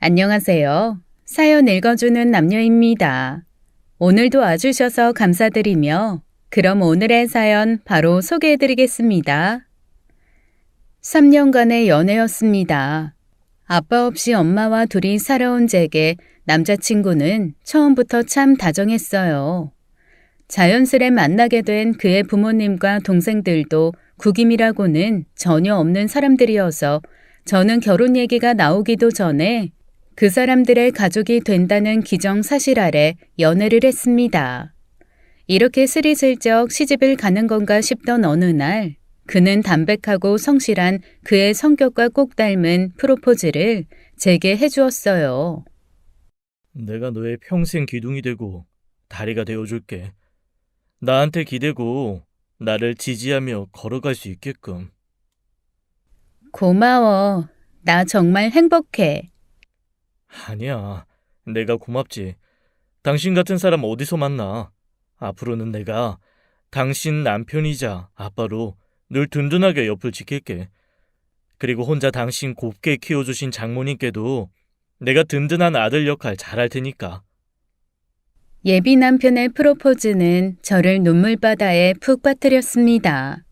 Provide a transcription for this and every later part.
안녕하세요. 사연 읽어주는 남녀입니다. 오늘도 와주셔서 감사드리며 그럼 오늘의 사연 바로 소개해드리겠습니다. 3년간의 연애였습니다. 아빠 없이 엄마와 둘이 살아온 제게 남자친구는 처음부터 참 다정했어요. 자연스레 만나게 된 그의 부모님과 동생들도 국임이라고는 전혀 없는 사람들이어서 저는 결혼 얘기가 나오기도 전에 그 사람들의 가족이 된다는 기정사실 아래 연애를 했습니다. 이렇게 스리슬쩍 시집을 가는 건가 싶던 어느 날 그는 담백하고 성실한 그의 성격과 꼭 닮은 프로포즈를 제게 해주었어요. 내가 너의 평생 기둥이 되고 다리가 되어줄게. 나한테 기대고 나를 지지하며 걸어갈 수 있게끔. 고마워. 나 정말 행복해. 아니야, 내가 고맙지. 당신 같은 사람 어디서 만나. 앞으로는 내가 당신 남편이자 아빠로 늘 든든하게 옆을 지킬게. 그리고 혼자 당신 곱게 키워주신 장모님께도 내가 든든한 아들 역할 잘할 테니까. 예비 남편의 프로포즈는 저를 눈물바다에 푹 빠뜨렸습니다.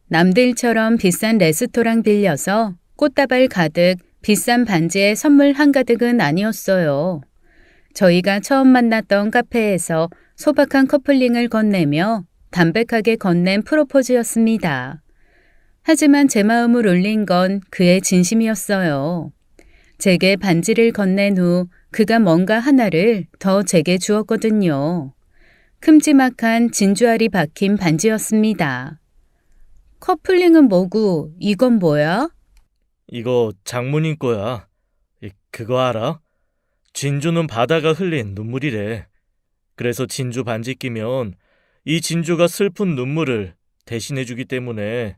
남들처럼 비싼 레스토랑 빌려서 꽃다발 가득 비싼 반지에 선물 한가득은 아니었어요. 저희가 처음 만났던 카페에서 소박한 커플링을 건네며 담백하게 건넨 프로포즈였습니다. 하지만 제 마음을 울린 건 그의 진심이었어요. 제게 반지를 건넨 후 그가 뭔가 하나를 더 제게 주었거든요. 큼지막한 진주알이 박힌 반지였습니다. 커플링은 뭐고 이건 뭐야? 이거 장모님 거야. 그거 알아? 진주는 바다가 흘린 눈물이래. 그래서 진주 반지 끼면 이 진주가 슬픈 눈물을 대신해주기 때문에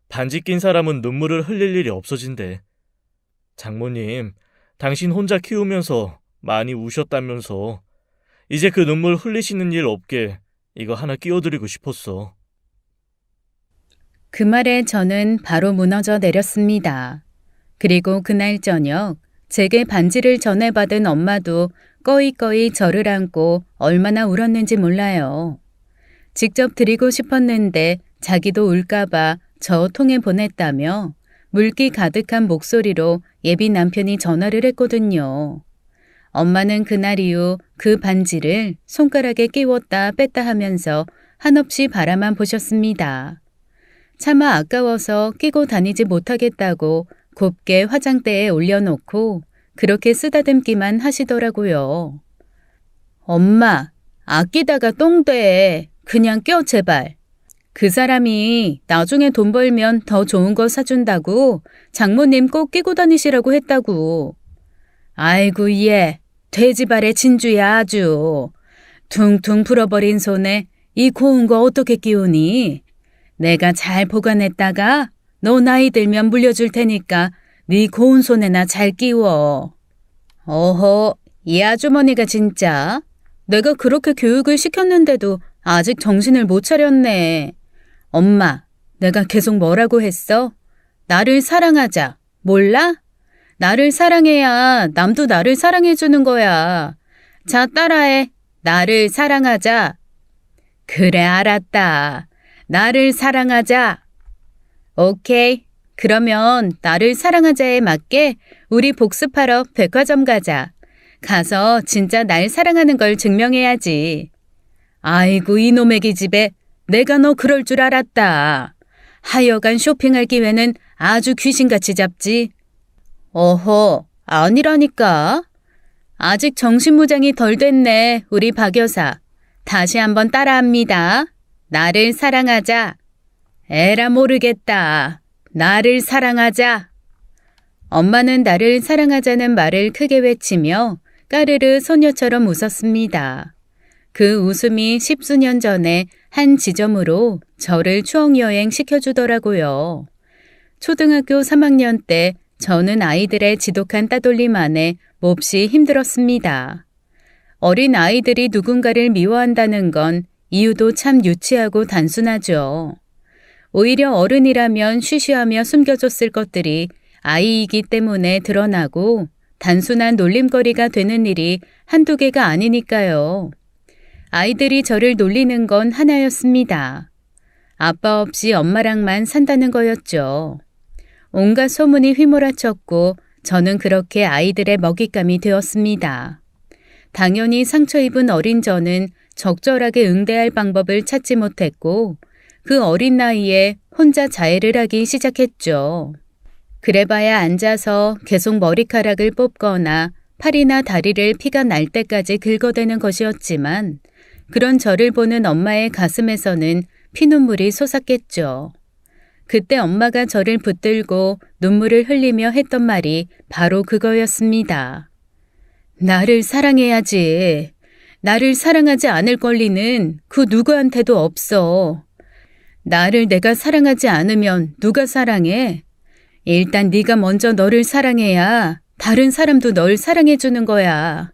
반지 낀 사람은 눈물을 흘릴 일이 없어진대. 장모님, 당신 혼자 키우면서 많이 우셨다면서 이제 그 눈물 흘리시는 일 없게 이거 하나 끼워드리고 싶었어. 그 말에 저는 바로 무너져 내렸습니다. 그리고 그날 저녁 제게 반지를 전해받은 엄마도 꺼이꺼이 저를 안고 얼마나 울었는지 몰라요. 직접 드리고 싶었는데 자기도 울까봐 저 통에 보냈다며 물기 가득한 목소리로 예비 남편이 전화를 했거든요. 엄마는 그날 이후 그 반지를 손가락에 끼웠다 뺐다 하면서 한없이 바라만 보셨습니다. 차마 아까워서 끼고 다니지 못하겠다고 곱게 화장대에 올려놓고 그렇게 쓰다듬기만 하시더라고요. 엄마, 아끼다가 똥돼. 그냥 껴 제발. 그 사람이 나중에 돈 벌면 더 좋은 거 사준다고 장모님 꼭 끼고 다니시라고 했다고. 아이고 얘 돼지발의 진주야 아주. 퉁퉁 풀어버린 손에 이 고운 거 어떻게 끼우니? 내가 잘 보관했다가 너 나이 들면 물려줄 테니까 네 고운 손에나 잘 끼워. 어허, 이 아주머니가 진짜. 내가 그렇게 교육을 시켰는데도 아직 정신을 못 차렸네. 엄마, 내가 계속 뭐라고 했어? 나를 사랑하자. 몰라? 나를 사랑해야 남도 나를 사랑해주는 거야. 자, 따라해. 나를 사랑하자. 그래, 알았다. 나를 사랑하자. 오케이. 그러면 나를 사랑하자에 맞게 우리 복습하러 백화점 가자. 가서 진짜 날 사랑하는 걸 증명해야지. 아이고 이놈의 기집애. 내가 너 그럴 줄 알았다. 하여간 쇼핑할 기회는 아주 귀신같이 잡지. 어허, 아니라니까. 아직 정신무장이 덜 됐네, 우리 박 여사. 다시 한번 따라합니다. 나를 사랑하자. 에라 모르겠다. 나를 사랑하자. 엄마는 나를 사랑하자는 말을 크게 외치며 까르르 소녀처럼 웃었습니다. 그 웃음이 10수년 전에 한 지점으로 저를 추억여행 시켜주더라고요. 초등학교 3학년 때 저는 아이들의 지독한 따돌림 안에 몹시 힘들었습니다. 어린 아이들이 누군가를 미워한다는 건 이유도 참 유치하고 단순하죠. 오히려 어른이라면 쉬쉬하며 숨겨줬을 것들이 아이이기 때문에 드러나고 단순한 놀림거리가 되는 일이 한두 개가 아니니까요. 아이들이 저를 놀리는 건 하나였습니다. 아빠 없이 엄마랑만 산다는 거였죠. 온갖 소문이 휘몰아쳤고 저는 그렇게 아이들의 먹잇감이 되었습니다. 당연히 상처 입은 어린 저는 적절하게 응대할 방법을 찾지 못했고 그 어린 나이에 혼자 자해를 하기 시작했죠. 그래봐야 앉아서 계속 머리카락을 뽑거나 팔이나 다리를 피가 날 때까지 긁어대는 것이었지만 그런 저를 보는 엄마의 가슴에서는 피눈물이 솟았겠죠. 그때 엄마가 저를 붙들고 눈물을 흘리며 했던 말이 바로 그거였습니다. 나를 사랑해야지. 나를 사랑하지 않을 권리는 그 누구한테도 없어. 나를 내가 사랑하지 않으면 누가 사랑해? 일단 네가 먼저 너를 사랑해야 다른 사람도 널 사랑해주는 거야.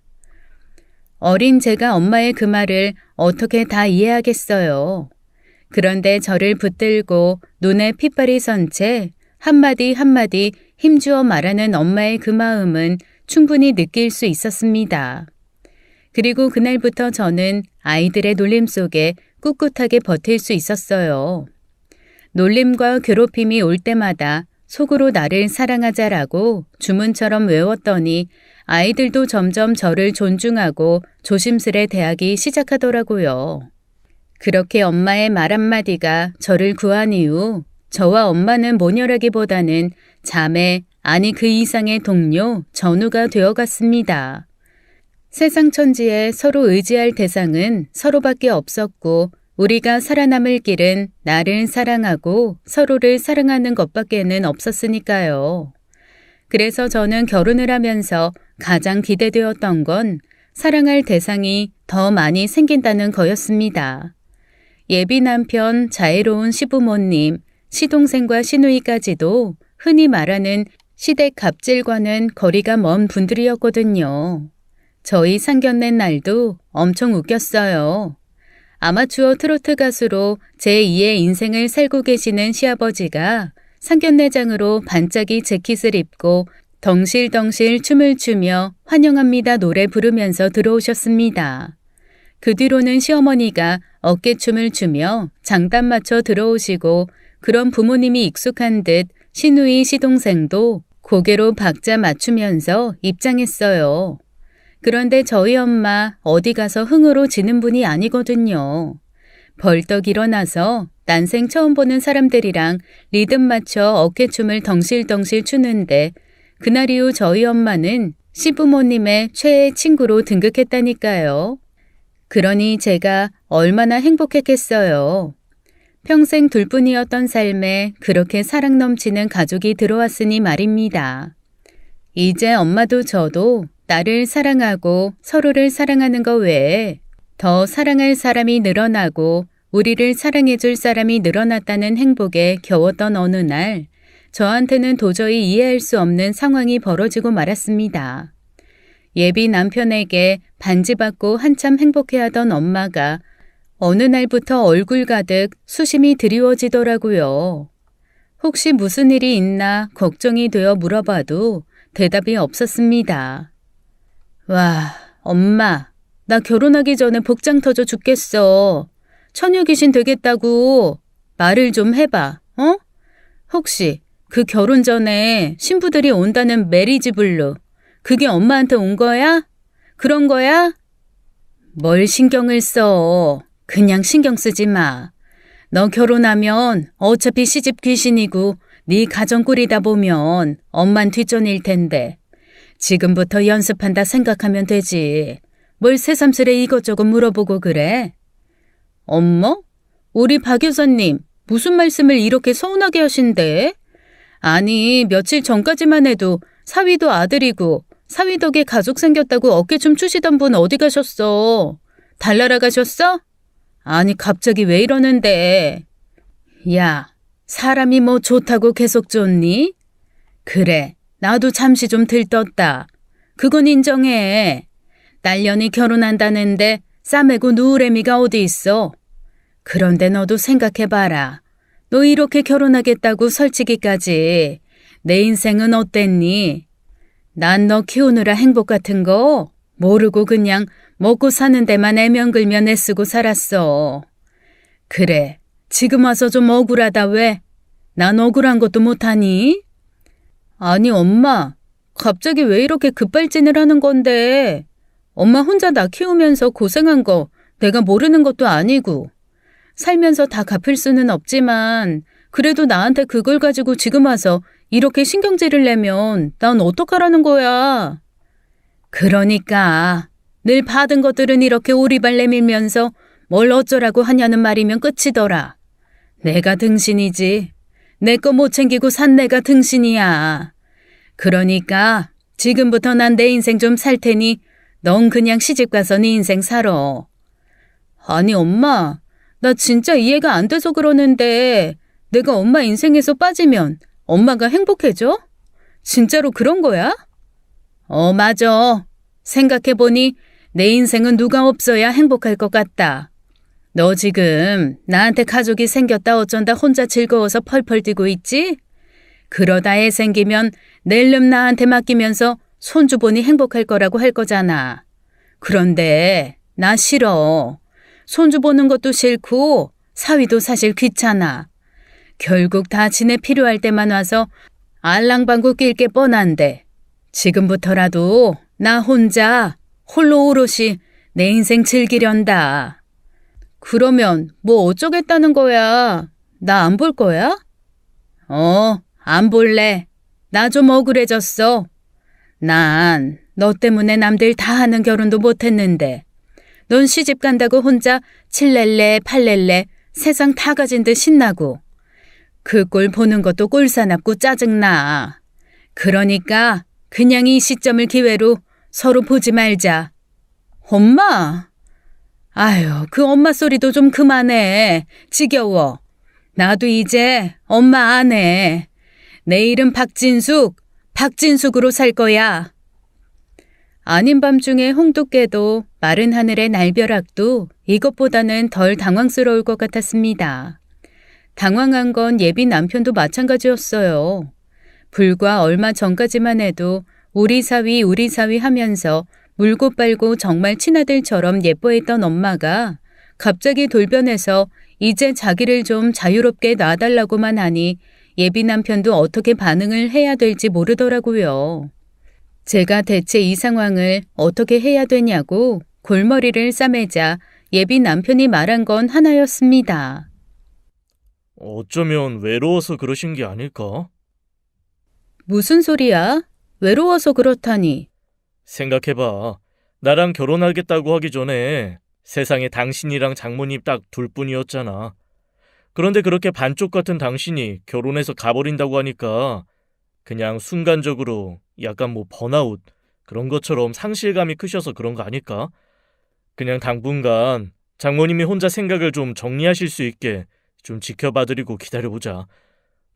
어린 제가 엄마의 그 말을 어떻게 다 이해하겠어요. 그런데 저를 붙들고 눈에 핏발이 선 채 한마디 한마디 힘주어 말하는 엄마의 그 마음은 충분히 느낄 수 있었습니다. 그리고 그날부터 저는 아이들의 놀림 속에 꿋꿋하게 버틸 수 있었어요. 놀림과 괴롭힘이 올 때마다 속으로 나를 사랑하자라고 주문처럼 외웠더니 아이들도 점점 저를 존중하고 조심스레 대하기 시작하더라고요. 그렇게 엄마의 말 한마디가 저를 구한 이후 저와 엄마는 모녀라기보다는 자매, 아니 그 이상의 동료, 전우가 되어갔습니다. 세상 천지에 서로 의지할 대상은 서로밖에 없었고 우리가 살아남을 길은 나를 사랑하고 서로를 사랑하는 것밖에는 없었으니까요. 그래서 저는 결혼을 하면서 가장 기대되었던 건 사랑할 대상이 더 많이 생긴다는 거였습니다. 예비 남편, 자애로운 시부모님, 시동생과 시누이까지도 흔히 말하는 시댁 갑질과는 거리가 먼 분들이었거든요. 저희 상견례 날도 엄청 웃겼어요. 아마추어 트로트 가수로 제2의 인생을 살고 계시는 시아버지가 상견례장으로 반짝이 재킷을 입고 덩실덩실 춤을 추며 환영합니다 노래 부르면서 들어오셨습니다. 그 뒤로는 시어머니가 어깨춤을 추며 장단 맞춰 들어오시고 그런 부모님이 익숙한 듯 시누이 시동생도 고개로 박자 맞추면서 입장했어요. 그런데 저희 엄마 어디 가서 흥으로 지는 분이 아니거든요. 벌떡 일어나서 난생 처음 보는 사람들이랑 리듬 맞춰 어깨춤을 덩실덩실 추는데 그날 이후 저희 엄마는 시부모님의 최애 친구로 등극했다니까요. 그러니 제가 얼마나 행복했겠어요. 평생 둘뿐이었던 삶에 그렇게 사랑 넘치는 가족이 들어왔으니 말입니다. 이제 엄마도 저도 나를 사랑하고 서로를 사랑하는 것 외에 더 사랑할 사람이 늘어나고 우리를 사랑해줄 사람이 늘어났다는 행복에 겨웠던 어느 날 저한테는 도저히 이해할 수 없는 상황이 벌어지고 말았습니다. 예비 남편에게 반지받고 한참 행복해하던 엄마가 어느 날부터 얼굴 가득 수심이 드리워지더라고요. 혹시 무슨 일이 있나 걱정이 되어 물어봐도 대답이 없었습니다. 와, 엄마, 나 결혼하기 전에 복장 터져 죽겠어. 처녀 귀신 되겠다고 말을 좀 해봐, 어? 혹시 그 결혼 전에 신부들이 온다는 메리지 블루, 그게 엄마한테 온 거야? 그런 거야? 뭘 신경을 써. 그냥 신경 쓰지 마. 너 결혼하면 어차피 시집 귀신이고 네 가정 꾸리다 보면 엄만 뒷전일 텐데 지금부터 연습한다 생각하면 되지. 뭘 새삼스레 이것저것 물어보고 그래? 엄마? 우리 박 여사님 무슨 말씀을 이렇게 서운하게 하신대? 아니 며칠 전까지만 해도 사위도 아들이고 사위 덕에 가족 생겼다고 어깨춤 추시던 분 어디 가셨어? 달나라 가셨어? 아니 갑자기 왜 이러는데? 야, 사람이 뭐 좋다고 계속 좋니? 그래, 나도 잠시 좀 들떴다. 그건 인정해. 딸년이 결혼한다는데 싸매고 누울 애미가 어디 있어? 그런데 너도 생각해봐라. 너 이렇게 결혼하겠다고 설치기까지 내 인생은 어땠니? 난 너 키우느라 행복 같은 거 모르고 그냥 먹고 사는 데만 애면 끌면 애쓰고 살았어. 그래, 지금 와서 좀 억울하다 왜? 난 억울한 것도 못하니? 아니 엄마, 갑자기 왜 이렇게 급발진을 하는 건데? 엄마 혼자 나 키우면서 고생한 거 내가 모르는 것도 아니고 살면서 다 갚을 수는 없지만 그래도 나한테 그걸 가지고 지금 와서 이렇게 신경질을 내면 난 어떡하라는 거야. 그러니까 늘 받은 것들은 이렇게 오리발 내밀면서 뭘 어쩌라고 하냐는 말이면 끝이더라. 내가 등신이지. 내 거 못 챙기고 산 내가 등신이야. 그러니까 지금부터 난 내 인생 좀 살 테니 넌 그냥 시집가서 네 인생 살아. 아니 엄마, 나 진짜 이해가 안 돼서 그러는데 내가 엄마 인생에서 빠지면 엄마가 행복해져? 진짜로 그런 거야? 맞아. 생각해보니 내 인생은 누가 없어야 행복할 것 같다. 너 지금 나한테 가족이 생겼다 어쩐다 혼자 즐거워서 펄펄 뛰고 있지? 그러다 애 생기면 낼름 나한테 맡기면서 손주 보니 행복할 거라고 할 거잖아. 그런데 나 싫어. 손주 보는 것도 싫고 사위도 사실 귀찮아. 결국 다 지네 필요할 때만 와서 알랑방구 낄 게 뻔한데 지금부터라도 나 혼자 홀로 오롯이 내 인생 즐기련다. 그러면 뭐 어쩌겠다는 거야? 나 안 볼 거야? 안 볼래. 나 좀 억울해졌어. 난 너 때문에 남들 다 하는 결혼도 못했는데 넌 시집 간다고 혼자 칠렐레 팔렐레 세상 다 가진 듯 신나고 그 꼴 보는 것도 꼴사납고 짜증나. 그러니까 그냥 이 시점을 기회로 서로 보지 말자. 엄마! 아유, 그 엄마 소리도 좀 그만해. 지겨워. 나도 이제 엄마 안 해. 내 이름 박진숙, 박진숙으로 살 거야. 아닌 밤중에 홍두깨도 마른 하늘의 날벼락도 이것보다는 덜 당황스러울 것 같았습니다. 당황한 건 예비 남편도 마찬가지였어요. 불과 얼마 전까지만 해도 우리 사위 하면서 물고 빨고 정말 친아들처럼 예뻐했던 엄마가 갑자기 돌변해서 이제 자기를 좀 자유롭게 놔달라고만 하니 예비 남편도 어떻게 반응을 해야 될지 모르더라고요. 제가 대체 이 상황을 어떻게 해야 되냐고 골머리를 싸매자 예비 남편이 말한 건 하나였습니다. 어쩌면 외로워서 그러신 게 아닐까? 무슨 소리야? 외로워서 그렇다니. 생각해봐. 나랑 결혼하겠다고 하기 전에 세상에 당신이랑 장모님 딱 둘뿐이었잖아. 그런데 그렇게 반쪽 같은 당신이 결혼해서 가버린다고 하니까 그냥 순간적으로 약간 번아웃 그런 것처럼 상실감이 크셔서 그런 거 아닐까? 그냥 당분간 장모님이 혼자 생각을 좀 정리하실 수 있게 좀 지켜봐드리고 기다려보자.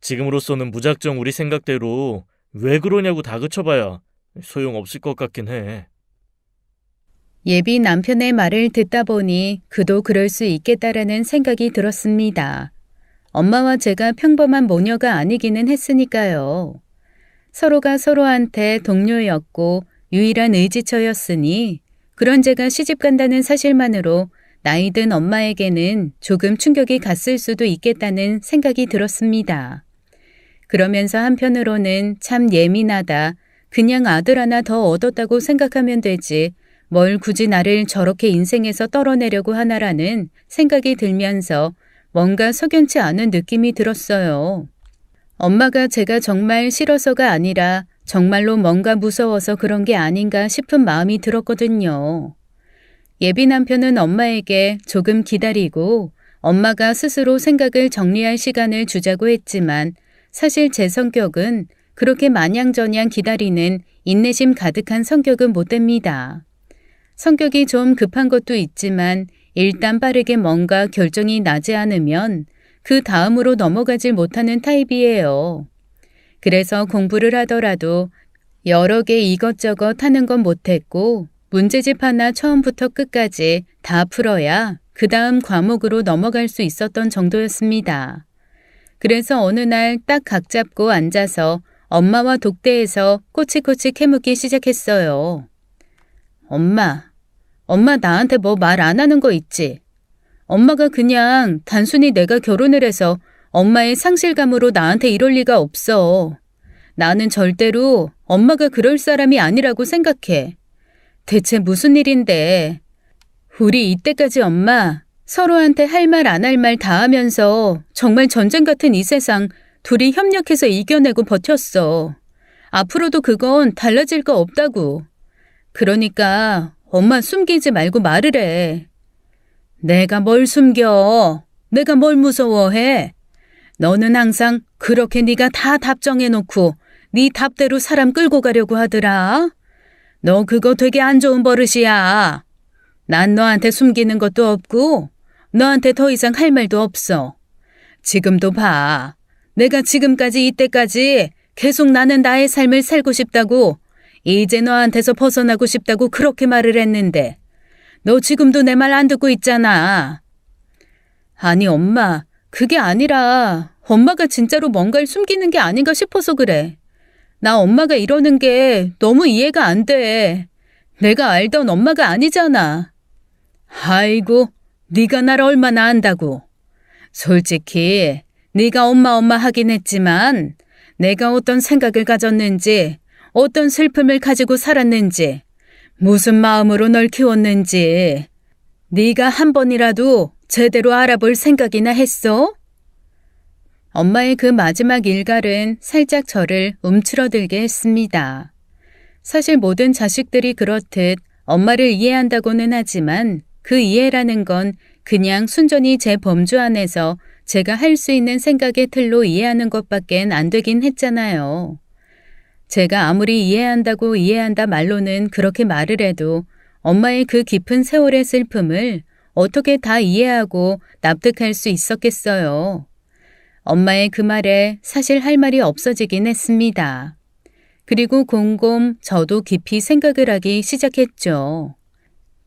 지금으로서는 무작정 우리 생각대로 왜 그러냐고 다그쳐봐야 소용없을 것 같긴 해. 예비 남편의 말을 듣다 보니 그도 그럴 수 있겠다라는 생각이 들었습니다. 엄마와 제가 평범한 모녀가 아니기는 했으니까요. 서로가 서로한테 동료였고 유일한 의지처였으니 그런 제가 시집 간다는 사실만으로 나이든 엄마에게는 조금 충격이 갔을 수도 있겠다는 생각이 들었습니다. 그러면서 한편으로는 참 예민하다. 그냥 아들 하나 더 얻었다고 생각하면 되지. 뭘 굳이 나를 저렇게 인생에서 떨어내려고 하나라는 생각이 들면서 뭔가 석연치 않은 느낌이 들었어요. 엄마가 제가 정말 싫어서가 아니라 정말로 뭔가 무서워서 그런 게 아닌가 싶은 마음이 들었거든요. 예비 남편은 엄마에게 조금 기다리고 엄마가 스스로 생각을 정리할 시간을 주자고 했지만 사실 제 성격은 그렇게 마냥저냥 기다리는 인내심 가득한 성격은 못 됩니다. 성격이 좀 급한 것도 있지만 일단 빠르게 뭔가 결정이 나지 않으면 그 다음으로 넘어가질 못하는 타입이에요. 그래서 공부를 하더라도 여러 개 이것저것 하는 건 못했고 문제집 하나 처음부터 끝까지 다 풀어야 그 다음 과목으로 넘어갈 수 있었던 정도였습니다. 그래서 어느 날 딱 각 잡고 앉아서 엄마와 독대해서 꼬치꼬치 캐묻기 시작했어요. 엄마 나한테 뭐 말 안 하는 거 있지? 엄마가 그냥 단순히 내가 결혼을 해서 엄마의 상실감으로 나한테 이럴 리가 없어. 나는 절대로 엄마가 그럴 사람이 아니라고 생각해. 대체 무슨 일인데? 우리 이때까지 엄마 서로한테 할 말 안 할 말 다 하면서 정말 전쟁 같은 이 세상 둘이 협력해서 이겨내고 버텼어. 앞으로도 그건 달라질 거 없다고. 그러니까 엄마 숨기지 말고 말을 해. 내가 뭘 숨겨? 내가 뭘 무서워해? 너는 항상 그렇게 네가 다 답정해놓고 네 답대로 사람 끌고 가려고 하더라. 너 그거 되게 안 좋은 버릇이야. 난 너한테 숨기는 것도 없고 너한테 더 이상 할 말도 없어. 지금도 봐. 내가 지금까지 이때까지 계속 나는 나의 삶을 살고 싶다고 이제 너한테서 벗어나고 싶다고 그렇게 말을 했는데 너 지금도 내 말 안 듣고 있잖아. 아니 엄마, 그게 아니라 엄마가 진짜로 뭔가를 숨기는 게 아닌가 싶어서 그래. 나 엄마가 이러는 게 너무 이해가 안 돼. 내가 알던 엄마가 아니잖아. 아이고, 네가 나를 얼마나 안다고. 솔직히 네가 엄마 하긴 했지만 내가 어떤 생각을 가졌는지 어떤 슬픔을 가지고 살았는지 무슨 마음으로 널 키웠는지 네가 한 번이라도 제대로 알아볼 생각이나 했어? 엄마의 그 마지막 일갈은 살짝 저를 움츠러들게 했습니다. 사실 모든 자식들이 그렇듯 엄마를 이해한다고는 하지만 그 이해라는 건 그냥 순전히 제 범주 안에서 제가 할 수 있는 생각의 틀로 이해하는 것밖엔 안 되긴 했잖아요. 제가 아무리 이해한다고 이해한다 말로는 그렇게 말을 해도 엄마의 그 깊은 세월의 슬픔을 어떻게 다 이해하고 납득할 수 있었겠어요. 엄마의 그 말에 사실 할 말이 없어지긴 했습니다. 그리고 곰곰 저도 깊이 생각을 하기 시작했죠.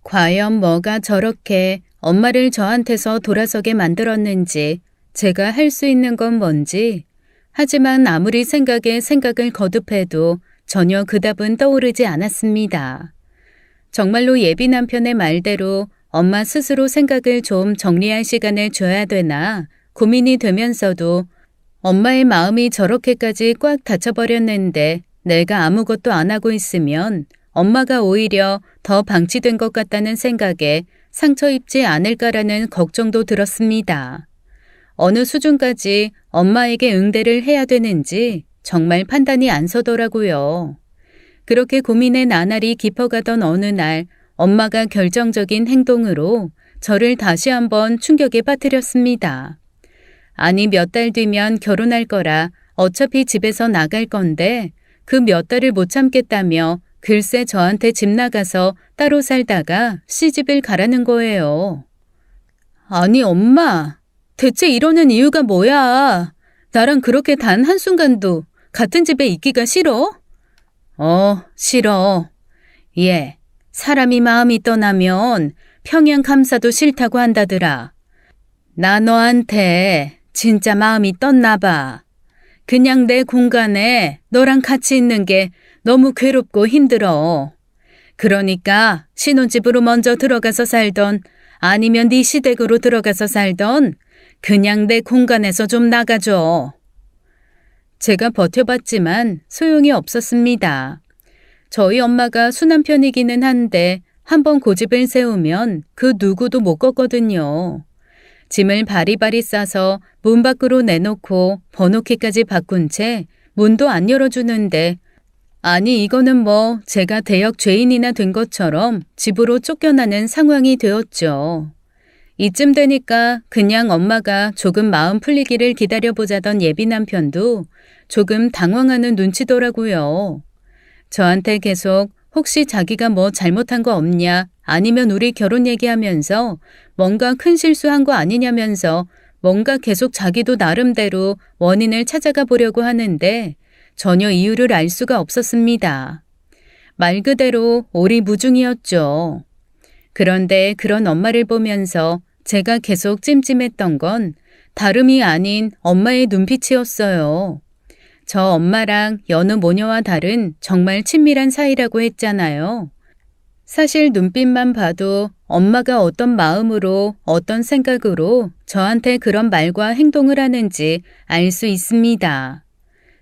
과연 뭐가 저렇게 엄마를 저한테서 돌아서게 만들었는지, 제가 할 수 있는 건 뭔지, 하지만 아무리 생각에 생각을 거듭해도 전혀 그 답은 떠오르지 않았습니다. 정말로 예비 남편의 말대로 엄마 스스로 생각을 좀 정리할 시간을 줘야 되나 고민이 되면서도 엄마의 마음이 저렇게까지 꽉 닫혀버렸는데 내가 아무것도 안 하고 있으면 엄마가 오히려 더 방치된 것 같다는 생각에 상처 입지 않을까라는 걱정도 들었습니다. 어느 수준까지 엄마에게 응대를 해야 되는지 정말 판단이 안 서더라고요. 그렇게 고민의 나날이 깊어가던 어느 날 엄마가 결정적인 행동으로 저를 다시 한번 충격에 빠뜨렸습니다. 아니 몇 달 뒤면 결혼할 거라 어차피 집에서 나갈 건데 그 몇 달을 못 참겠다며 글쎄 저한테 집 나가서 따로 살다가 시집을 가라는 거예요. 아니 엄마, 대체 이러는 이유가 뭐야? 나랑 그렇게 단 한순간도 같은 집에 있기가 싫어? 싫어. 예, 사람이 마음이 떠나면 평양 감사도 싫다고 한다더라. 나 너한테 진짜 마음이 떴나 봐. 그냥 내 공간에 너랑 같이 있는 게 너무 괴롭고 힘들어. 그러니까 신혼집으로 먼저 들어가서 살던 아니면 네 시댁으로 들어가서 살던 그냥 내 공간에서 좀 나가줘. 제가 버텨봤지만 소용이 없었습니다. 저희 엄마가 순한 편이기는 한데 한번 고집을 세우면 그 누구도 못 걷거든요. 짐을 바리바리 싸서 문 밖으로 내놓고 번호키까지 바꾼 채 문도 안 열어주는데 아니 이거는 뭐 제가 대역 죄인이나 된 것처럼 집으로 쫓겨나는 상황이 되었죠. 이쯤 되니까 그냥 엄마가 조금 마음 풀리기를 기다려보자던 예비 남편도 조금 당황하는 눈치더라고요. 저한테 계속 혹시 자기가 뭐 잘못한 거 없냐 아니면 우리 결혼 얘기하면서 뭔가 큰 실수한 거 아니냐면서 뭔가 계속 자기도 나름대로 원인을 찾아가 보려고 하는데 전혀 이유를 알 수가 없었습니다. 말 그대로 오리무중이었죠. 그런데 그런 엄마를 보면서 제가 계속 찜찜했던 건 다름이 아닌 엄마의 눈빛이었어요. 저 엄마랑 여느 모녀와 다른 정말 친밀한 사이라고 했잖아요. 사실 눈빛만 봐도 엄마가 어떤 마음으로, 어떤 생각으로 저한테 그런 말과 행동을 하는지 알 수 있습니다.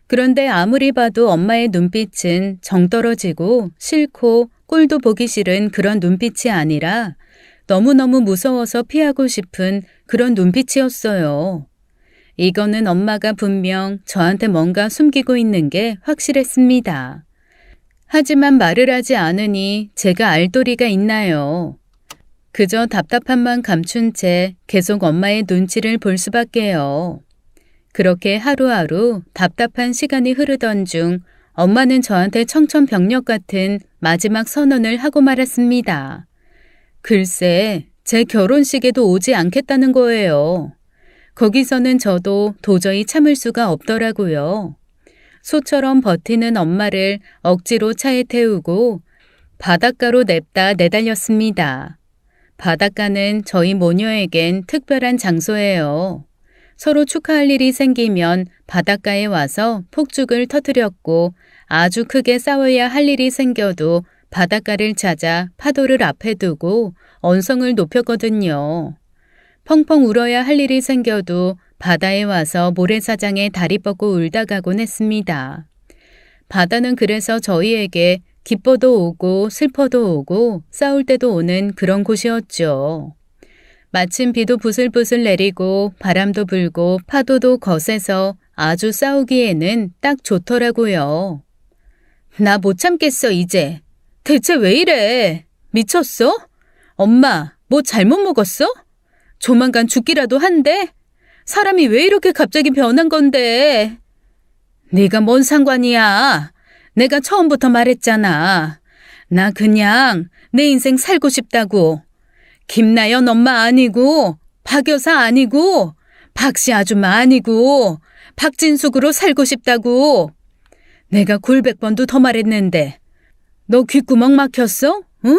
그런데 아무리 봐도 엄마의 눈빛은 정 떨어지고 싫고 꼴도 보기 싫은 그런 눈빛이 아니라 너무너무 무서워서 피하고 싶은 그런 눈빛이었어요. 이거는 엄마가 분명 저한테 뭔가 숨기고 있는 게 확실했습니다. 하지만 말을 하지 않으니 제가 알 도리가 있나요? 그저 답답함만 감춘 채 계속 엄마의 눈치를 볼 수밖에요. 그렇게 하루하루 답답한 시간이 흐르던 중 엄마는 저한테 청천벽력 같은 마지막 선언을 하고 말았습니다. 글쎄, 제 결혼식에도 오지 않겠다는 거예요. 거기서는 저도 도저히 참을 수가 없더라고요. 소처럼 버티는 엄마를 억지로 차에 태우고 바닷가로 냅다 내달렸습니다. 바닷가는 저희 모녀에겐 특별한 장소예요. 서로 축하할 일이 생기면 바닷가에 와서 폭죽을 터뜨렸고 아주 크게 싸워야 할 일이 생겨도 바닷가를 찾아 파도를 앞에 두고 언성을 높였거든요. 펑펑 울어야 할 일이 생겨도 바다에 와서 모래사장에 다리 뻗고 울다 가곤 했습니다. 바다는 그래서 저희에게 기뻐도 오고 슬퍼도 오고 싸울 때도 오는 그런 곳이었죠. 마침 비도 부슬부슬 내리고 바람도 불고 파도도 거세서 아주 싸우기에는 딱 좋더라고요. 나 못 참겠어 이제. 대체 왜 이래? 미쳤어? 엄마, 뭐 잘못 먹었어? 조만간 죽기라도 한대? 사람이 왜 이렇게 갑자기 변한 건데? 네가 뭔 상관이야? 내가 처음부터 말했잖아. 나 그냥 내 인생 살고 싶다고. 김나연 엄마 아니고 박 여사 아니고 박씨 아줌마 아니고 박진숙으로 살고 싶다고. 내가 골백번도 더 말했는데 너 귓구멍 막혔어? 응?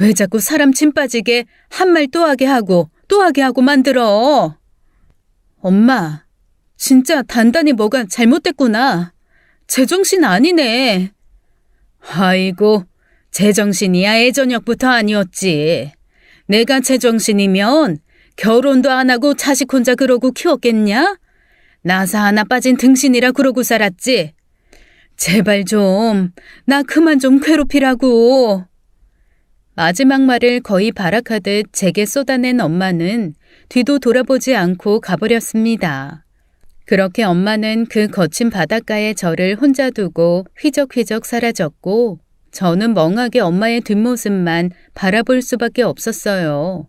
왜 자꾸 사람 침 빠지게 한 말 또 하게 하고 또 하게 하고 만들어. 엄마, 진짜 단단히 뭐가 잘못됐구나. 제정신 아니네. 아이고, 제정신이야 애저녁부터 아니었지. 내가 제정신이면 결혼도 안 하고 자식 혼자 그러고 키웠겠냐? 나사 하나 빠진 등신이라 그러고 살았지. 제발 좀, 나 그만 좀 괴롭히라고. 마지막 말을 거의 발악하듯 제게 쏟아낸 엄마는 뒤도 돌아보지 않고 가버렸습니다. 그렇게 엄마는 그 거친 바닷가에 저를 혼자 두고 휘적휘적 사라졌고 저는 멍하게 엄마의 뒷모습만 바라볼 수밖에 없었어요.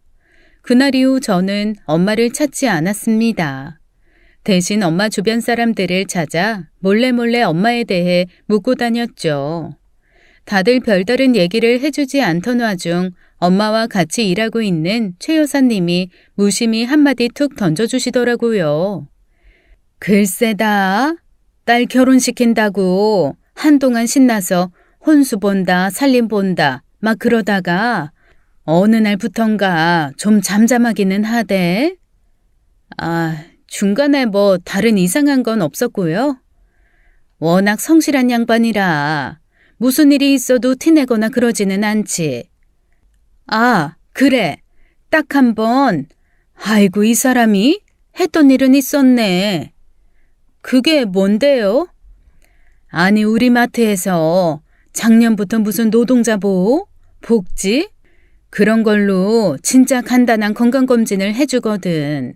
그날 이후 저는 엄마를 찾지 않았습니다. 대신 엄마 주변 사람들을 찾아 몰래 엄마에 대해 묻고 다녔죠. 다들 별다른 얘기를 해주지 않던 와중 엄마와 같이 일하고 있는 최 여사님이 무심히 한마디 툭 던져주시더라고요. 글쎄다. 딸 결혼시킨다고 한동안 신나서 혼수 본다, 살림 본다 막 그러다가 어느 날부턴가 좀 잠잠하기는 하대. 중간에 뭐 다른 이상한 건 없었고요. 워낙 성실한 양반이라 무슨 일이 있어도 티내거나 그러지는 않지. 그래. 딱 한 번. 아이고 이 사람이 했던 일은 있었네. 그게 뭔데요? 아니 우리 마트에서 작년부터 무슨 노동자 보호? 복지? 그런 걸로 진짜 간단한 건강검진을 해주거든.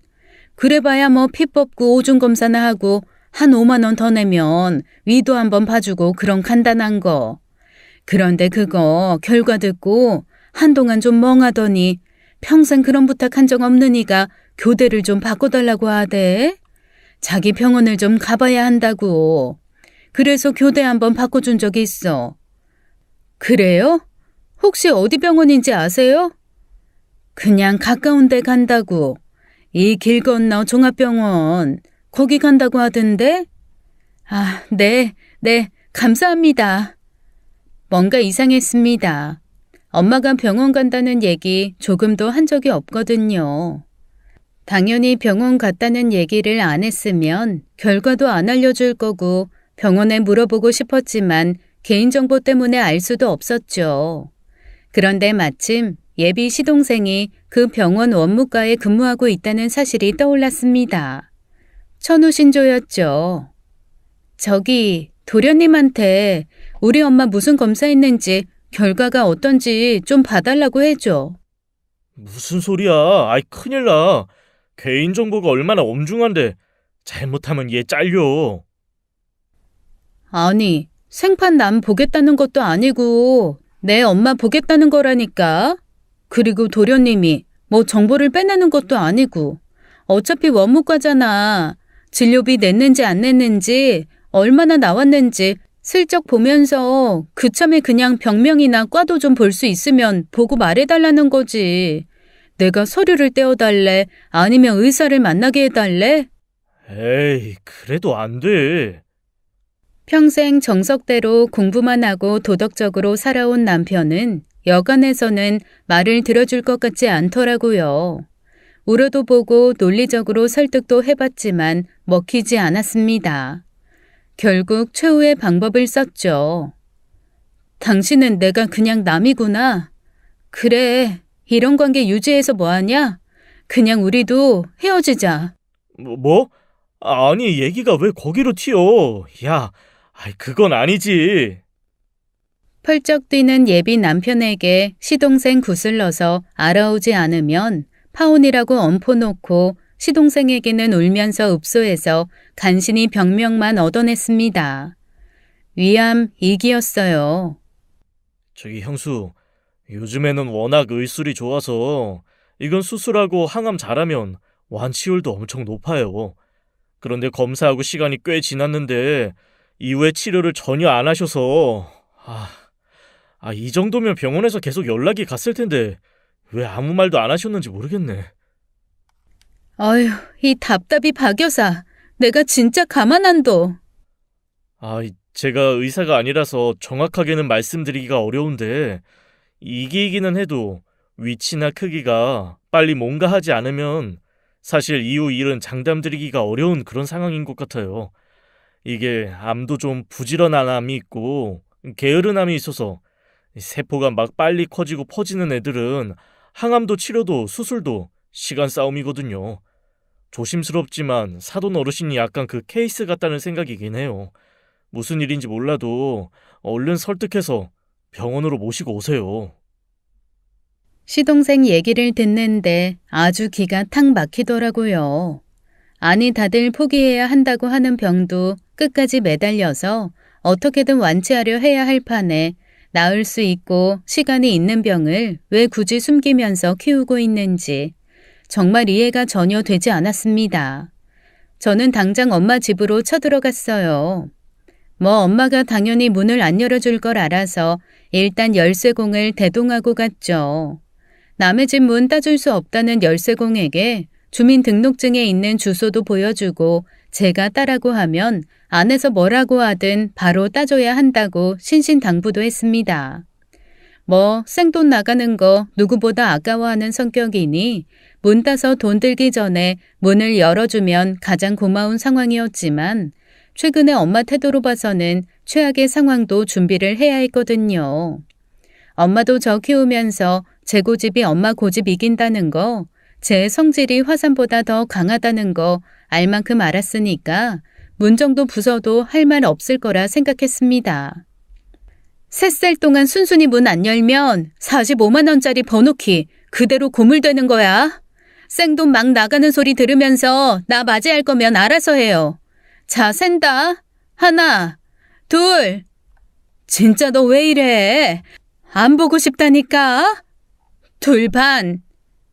그래봐야 뭐 피 뽑고 오줌 검사나 하고 한 5만 원 더 내면 위도 한번 봐주고 그런 간단한 거. 그런데 그거 결과 듣고 한동안 좀 멍하더니 평생 그런 부탁한 적 없는 이가 교대를 좀 바꿔달라고 하대. 자기 병원을 좀 가봐야 한다고. 그래서 교대 한번 바꿔준 적이 있어. 그래요? 혹시 어디 병원인지 아세요? 그냥 가까운 데 간다고. 이 길 건너 종합병원. 거기 간다고 하던데? 네, 감사합니다. 뭔가 이상했습니다. 엄마가 병원 간다는 얘기 조금도 한 적이 없거든요. 당연히 병원 갔다는 얘기를 안 했으면 결과도 안 알려줄 거고 병원에 물어보고 싶었지만 개인정보 때문에 알 수도 없었죠. 그런데 마침 예비 시동생이 그 병원 원무과에 근무하고 있다는 사실이 떠올랐습니다. 천우신조였죠. 저기 도련님한테 우리 엄마 무슨 검사했는지 결과가 어떤지 좀 봐달라고 해줘. 무슨 소리야? 아이, 큰일 나. 개인정보가 얼마나 엄중한데 잘못하면 얘 잘려. 아니, 생판 남 보겠다는 것도 아니고 내 엄마 보겠다는 거라니까. 그리고 도련님이 뭐 정보를 빼내는 것도 아니고 어차피 원무과잖아. 진료비 냈는지 안 냈는지 얼마나 나왔는지 슬쩍 보면서 그참에 그냥 병명이나 과도 좀 볼 수 있으면 보고 말해달라는 거지. 내가 서류를 떼어달래? 아니면 의사를 만나게 해달래? 에이, 그래도 안 돼. 평생 정석대로 공부만 하고 도덕적으로 살아온 남편은 여간에서는 말을 들어줄 것 같지 않더라고요. 울어도 보고 논리적으로 설득도 해봤지만 먹히지 않았습니다. 결국 최후의 방법을 썼죠. 당신은 내가 그냥 남이구나. 그래, 이런 관계 유지해서 뭐하냐? 그냥 우리도 헤어지자. 뭐? 아니, 얘기가 왜 거기로 튀어? 야, 아이, 그건 아니지. 펄쩍 뛰는 예비 남편에게 시동생 구슬러서 알아오지 않으면 파혼이라고 엄포놓고 시동생에게는 울면서 읍소해서 간신히 병명만 얻어냈습니다. 위암 2기였어요. 저기 형수, 요즘에는 워낙 의술이 좋아서 이건 수술하고 항암 잘하면 완치율도 엄청 높아요. 그런데 검사하고 시간이 꽤 지났는데 이후에 치료를 전혀 안 하셔서 이 정도면 병원에서 계속 연락이 갔을 텐데 왜 아무 말도 안 하셨는지 모르겠네. 어휴, 이 답답이 박 여사. 내가 진짜 가만 안 둬. 제가 의사가 아니라서 정확하게는 말씀드리기가 어려운데 이기이기는 해도 위치나 크기가 빨리 뭔가 하지 않으면 사실 이후 일은 장담드리기가 어려운 그런 상황인 것 같아요. 이게 암도 좀 부지런한 암이 있고 게으른 암이 있어서 세포가 막 빨리 커지고 퍼지는 애들은 항암도 치료도 수술도 시간 싸움이거든요. 조심스럽지만 사돈 어르신이 약간 그 케이스 같다는 생각이긴 해요. 무슨 일인지 몰라도 얼른 설득해서 병원으로 모시고 오세요. 시동생 얘기를 듣는데 아주 기가 탁 막히더라고요. 아니 다들 포기해야 한다고 하는 병도 끝까지 매달려서 어떻게든 완치하려 해야 할 판에 나을 수 있고 시간이 있는 병을 왜 굳이 숨기면서 키우고 있는지 정말 이해가 전혀 되지 않았습니다. 저는 당장 엄마 집으로 쳐들어갔어요. 뭐 엄마가 당연히 문을 안 열어줄 걸 알아서 일단 열쇠공을 대동하고 갔죠. 남의 집 문 따줄 수 없다는 열쇠공에게 주민등록증에 있는 주소도 보여주고 제가 따라고 하면 안에서 뭐라고 하든 바로 따줘야 한다고 신신당부도 했습니다. 뭐 생돈 나가는 거 누구보다 아까워하는 성격이니 문 따서 돈 들기 전에 문을 열어주면 가장 고마운 상황이었지만 최근에 엄마 태도로 봐서는 최악의 상황도 준비를 해야 했거든요. 엄마도 저 키우면서 제 고집이 엄마 고집 이긴다는 거, 제 성질이 화산보다 더 강하다는 거 알 만큼 알았으니까 문 정도 부숴도 할 말 없을 거라 생각했습니다. 3살 동안 순순히 문 안 열면 45만 원짜리 번호키 그대로 고물되는 거야. 생돈 막 나가는 소리 들으면서 나 맞이할 거면 알아서 해요. 자, 샌다. 하나, 둘. 진짜 너 왜 이래? 안 보고 싶다니까. 둘 반.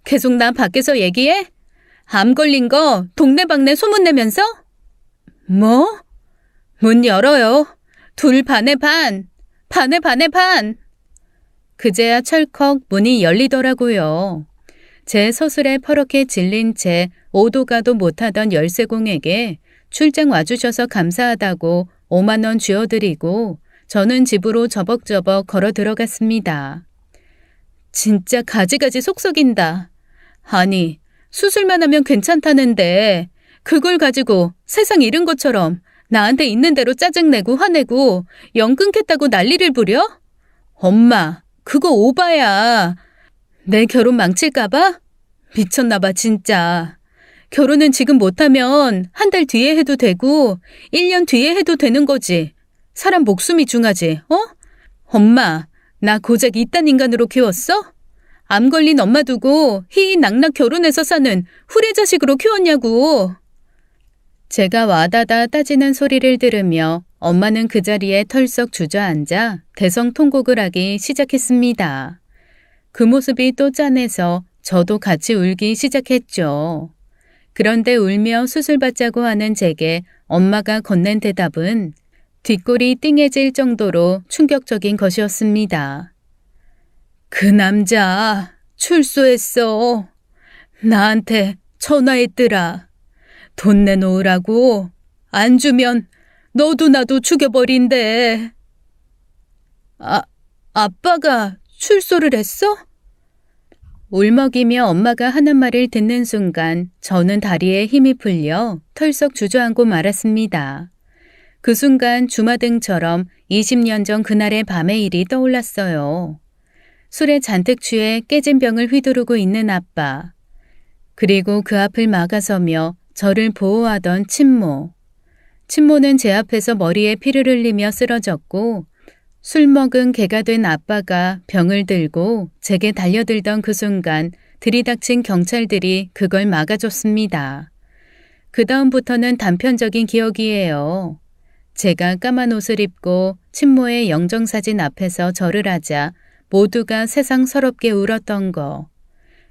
계속 나 밖에서 얘기해? 암 걸린 거 동네방네 소문내면서? 뭐? 문 열어요. 둘 반에 반. 반에 반에 반. 그제야 철컥 문이 열리더라고요. 제 서술에 퍼렇게 질린 채 오도 가도 못하던 열쇠공에게 출장 와주셔서 감사하다고 5만 원 쥐어드리고 저는 집으로 저벅저벅 걸어 들어갔습니다. 진짜 가지가지 속썩인다. 아니, 수술만 하면 괜찮다는데 그걸 가지고 세상 잃은 것처럼 나한테 있는 대로 짜증내고 화내고 연 끊겠다고 난리를 부려? 엄마, 그거 오바야. 내 결혼 망칠까봐? 미쳤나봐 진짜. 결혼은 지금 못하면 한 달 뒤에 해도 되고 1년 뒤에 해도 되는 거지. 사람 목숨이 중하지, 어? 엄마, 나 고작 이딴 인간으로 키웠어? 암 걸린 엄마 두고 희희낙낙 결혼해서 사는 후레 자식으로 키웠냐고. 제가 와다다 따지는 소리를 들으며 엄마는 그 자리에 털썩 주저앉아 대성통곡을 하기 시작했습니다. 그 모습이 또 짠해서 저도 같이 울기 시작했죠. 그런데 울며 수술받자고 하는 제게 엄마가 건넨 대답은 뒷골이 띵해질 정도로 충격적인 것이었습니다. 그 남자 출소했어. 나한테 전화했더라. 돈 내놓으라고. 안 주면 너도 나도 죽여버린대. 아빠가 출소를 했어? 울먹이며 엄마가 하는 말을 듣는 순간 저는 다리에 힘이 풀려 털썩 주저앉고 말았습니다. 그 순간 주마등처럼 20년 전 그날의 밤의 일이 떠올랐어요. 술에 잔뜩 취해 깨진 병을 휘두르고 있는 아빠. 그리고 그 앞을 막아서며 저를 보호하던 친모. 친모는 제 앞에서 머리에 피를 흘리며 쓰러졌고 술 먹은 개가 된 아빠가 병을 들고 제게 달려들던 그 순간 들이닥친 경찰들이 그걸 막아줬습니다. 그 다음부터는 단편적인 기억이에요. 제가 까만 옷을 입고 친모의 영정사진 앞에서 절을 하자 모두가 세상 서럽게 울었던 거.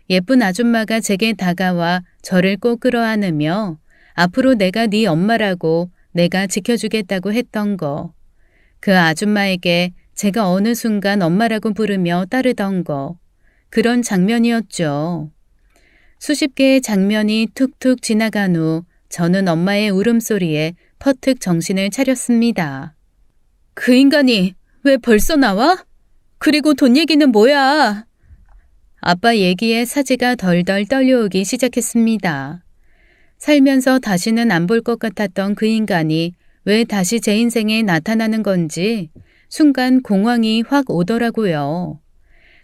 예쁜 아줌마가 제게 다가와 저를 꼭 끌어안으며 앞으로 내가 네 엄마라고 내가 지켜주겠다고 했던 거. 그 아줌마에게 제가 어느 순간 엄마라고 부르며 따르던 거. 그런 장면이었죠. 수십 개의 장면이 툭툭 지나간 후 저는 엄마의 울음소리에 퍼뜩 정신을 차렸습니다. 그 인간이 왜 벌써 나와? 그리고 돈 얘기는 뭐야? 아빠 얘기에 사지가 덜덜 떨려오기 시작했습니다. 살면서 다시는 안 볼 것 같았던 그 인간이 왜 다시 제 인생에 나타나는 건지 순간 공황이 확 오더라고요.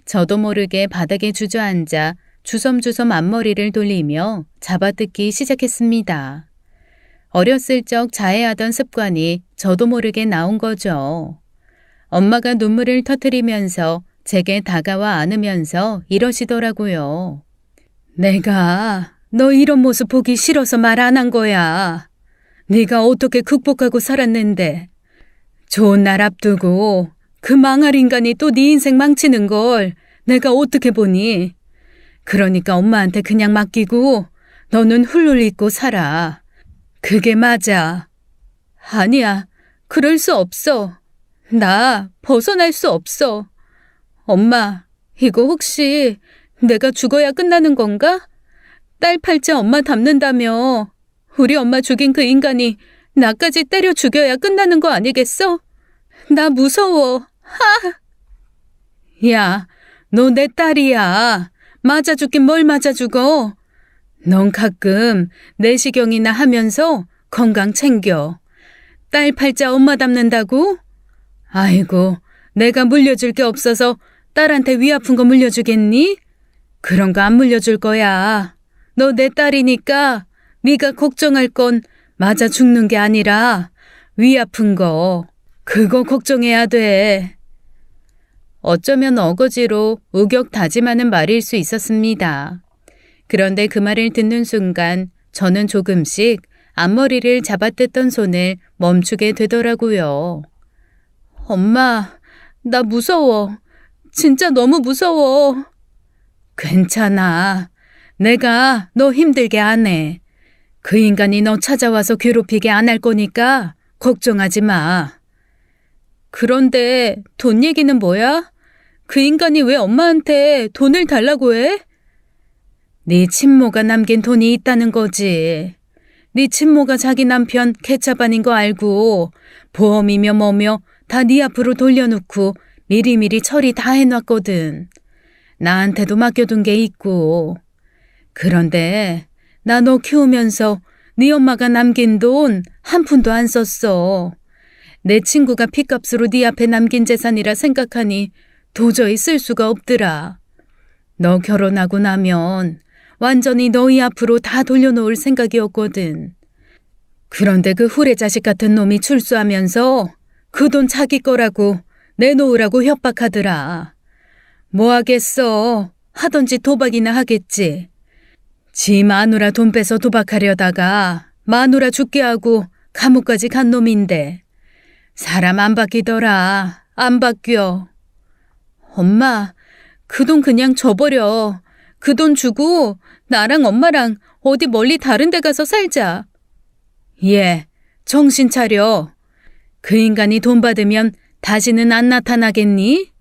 저도 모르게 바닥에 주저앉아 주섬주섬 앞머리를 돌리며 잡아뜯기 시작했습니다. 어렸을 적 자해하던 습관이 저도 모르게 나온 거죠. 엄마가 눈물을 터뜨리면서 제게 다가와 안으면서 이러시더라고요. 내가 너 이런 모습 보기 싫어서 말 안 한 거야. 네가 어떻게 극복하고 살았는데 좋은 날 앞두고 그 망할 인간이 또 네 인생 망치는 걸 내가 어떻게 보니. 그러니까 엄마한테 그냥 맡기고 너는 훌훌 잊고 살아. 그게 맞아. 아니야, 그럴 수 없어. 나 벗어날 수 없어. 엄마, 이거 혹시 내가 죽어야 끝나는 건가? 딸 팔자 엄마 닮는다며. 우리 엄마 죽인 그 인간이 나까지 때려 죽여야 끝나는 거 아니겠어? 나 무서워. 야, 너 내 딸이야. 맞아 죽긴 뭘 맞아 죽어. 넌 가끔 내시경이나 하면서 건강 챙겨. 딸 팔자 엄마 닮는다고? 아이고, 내가 물려줄 게 없어서 딸한테 위 아픈 거 물려주겠니? 그런 거 안 물려줄 거야. 너 내 딸이니까 네가 걱정할 건 맞아 죽는 게 아니라 위 아픈 거, 그거 걱정해야 돼. 어쩌면 어거지로 우격다짐하는 말일 수 있었습니다. 그런데 그 말을 듣는 순간 저는 조금씩 앞머리를 잡아뜯던 손을 멈추게 되더라고요. 엄마, 나 무서워. 진짜 너무 무서워. 괜찮아. 내가 너 힘들게 안 해. 그 인간이 너 찾아와서 괴롭히게 안 할 거니까 걱정하지 마. 그런데 돈 얘기는 뭐야? 그 인간이 왜 엄마한테 돈을 달라고 해? 네 친모가 남긴 돈이 있다는 거지. 네 친모가 자기 남편 개차반인 거 알고 보험이며 뭐며 다 네 앞으로 돌려놓고 미리미리 처리 다 해놨거든. 나한테도 맡겨둔 게 있고. 그런데 나 너 키우면서 네 엄마가 남긴 돈 한 푼도 안 썼어. 내 친구가 핏값으로 네 앞에 남긴 재산이라 생각하니 도저히 쓸 수가 없더라. 너 결혼하고 나면 완전히 너희 앞으로 다 돌려놓을 생각이었거든. 그런데 그 후레자식 같은 놈이 출소하면서 그 돈 자기 거라고 내놓으라고 협박하더라. 뭐 하겠어. 하던 짓 도박이나 하겠지. 지 마누라 돈 빼서 도박하려다가 마누라 죽게 하고 감옥까지 간 놈인데 사람 안 바뀌더라. 안 바뀌어. 엄마, 그 돈 그냥 줘버려. 그 돈 주고 나랑 엄마랑 어디 멀리 다른 데 가서 살자. 예, 정신 차려. 그 인간이 돈 받으면 다시는 안 나타나겠니?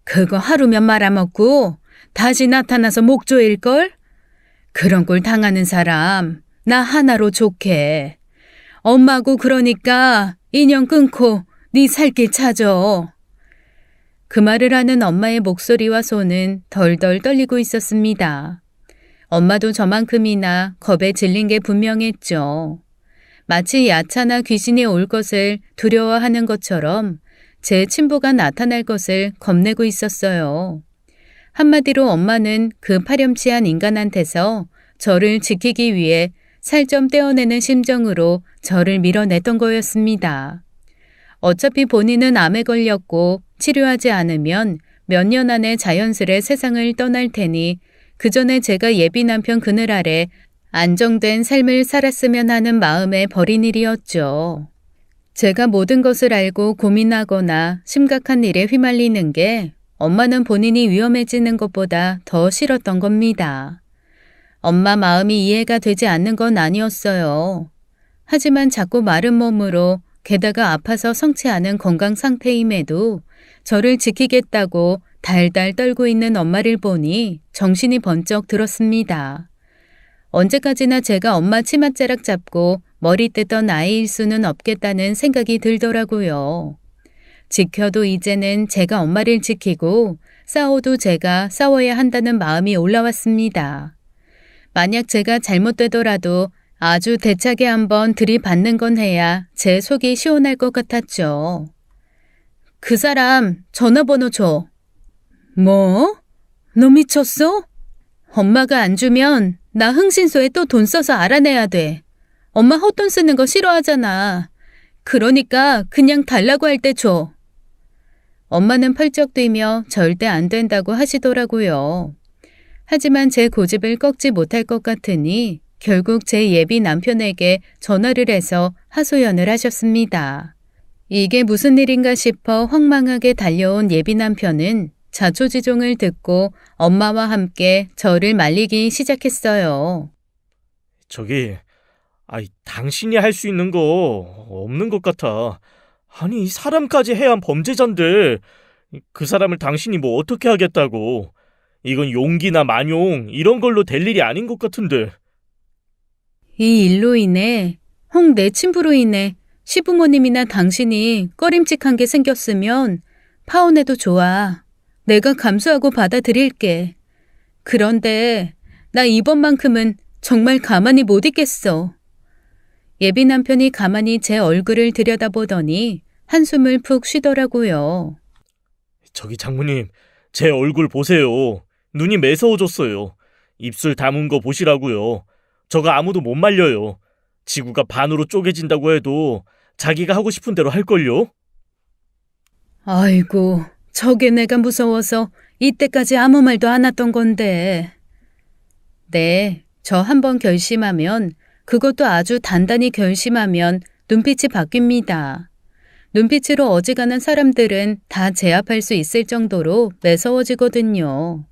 그거 하루면 말아먹고 다시 나타나서 목 조일걸? 그런 꼴 당하는 사람 나 하나로 좋게. 엄마고 그러니까 인연 끊고 네 살 길 찾어. 그 말을 하는 엄마의 목소리와 손은 덜덜 떨리고 있었습니다. 엄마도 저만큼이나 겁에 질린 게 분명했죠. 마치 야차나 귀신이 올 것을 두려워하는 것처럼 제 친부가 나타날 것을 겁내고 있었어요. 한마디로 엄마는 그 파렴치한 인간한테서 저를 지키기 위해 살 좀 떼어내는 심정으로 저를 밀어냈던 거였습니다. 어차피 본인은 암에 걸렸고 치료하지 않으면 몇 년 안에 자연스레 세상을 떠날 테니 그 전에 제가 예비 남편 그늘 아래 안정된 삶을 살았으면 하는 마음에 버린 일이었죠. 제가 모든 것을 알고 고민하거나 심각한 일에 휘말리는 게 엄마는 본인이 위험해지는 것보다 더 싫었던 겁니다. 엄마 마음이 이해가 되지 않는 건 아니었어요. 하지만 자꾸 마른 몸으로 게다가 아파서 성치 않은 건강 상태임에도 저를 지키겠다고 달달 떨고 있는 엄마를 보니 정신이 번쩍 들었습니다. 언제까지나 제가 엄마 치맛자락 잡고 머리 뜯던 아이일 수는 없겠다는 생각이 들더라고요. 지켜도 이제는 제가 엄마를 지키고 싸워도 제가 싸워야 한다는 마음이 올라왔습니다. 만약 제가 잘못되더라도 아주 대차게 한번 들이받는 건 해야 제 속이 시원할 것 같았죠. 그 사람 전화번호 줘. 뭐? 너 미쳤어? 엄마가 안 주면 나 흥신소에 또 돈 써서 알아내야 돼. 엄마 헛돈 쓰는 거 싫어하잖아. 그러니까 그냥 달라고 할 때 줘. 엄마는 펄쩍 뛰며 절대 안 된다고 하시더라고요. 하지만 제 고집을 꺾지 못할 것 같으니 결국 제 예비 남편에게 전화를 해서 하소연을 하셨습니다. 이게 무슨 일인가 싶어 황망하게 달려온 예비 남편은 자초지종을 듣고 엄마와 함께 저를 말리기 시작했어요. 당신이 할 수 있는 거 없는 것 같아. 아니, 이 사람까지 해한 범죄자인데 그 사람을 당신이 뭐 어떻게 하겠다고. 이건 용기나 만용 이런 걸로 될 일이 아닌 것 같은데. 이 일로 인해 혹 내 친부로 인해 시부모님이나 당신이 꺼림칙한 게 생겼으면 파혼해도 좋아. 내가 감수하고 받아들일게. 그런데 나 이번만큼은 정말 가만히 못 있겠어. 예비 남편이 가만히 제 얼굴을 들여다보더니 한숨을 푹 쉬더라고요. 장모님, 제 얼굴 보세요. 눈이 매서워졌어요. 입술 다문 거 보시라고요. 저가 아무도 못 말려요. 지구가 반으로 쪼개진다고 해도 자기가 하고 싶은 대로 할걸요? 아이고, 저게 내가 무서워서 이때까지 아무 말도 안 했던 건데. 네, 저 한번 결심하면, 그것도 아주 단단히 결심하면 눈빛이 바뀝니다. 눈빛으로 어지간한 사람들은 다 제압할 수 있을 정도로 매서워지거든요.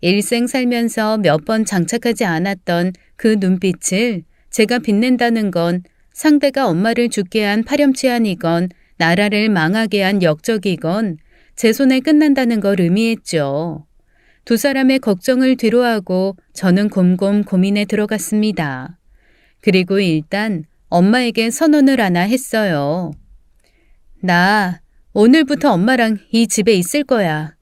일생 살면서 몇 번 장착하지 않았던 그 눈빛을 제가 빛낸다는 건 상대가 엄마를 죽게 한 파렴치한이건 나라를 망하게 한 역적이건 제 손에 끝난다는 걸 의미했죠. 두 사람의 걱정을 뒤로하고 저는 곰곰 고민에 들어갔습니다. 그리고 일단 엄마에게 선언을 하나 했어요. 나 오늘부터 엄마랑 이 집에 있을 거야.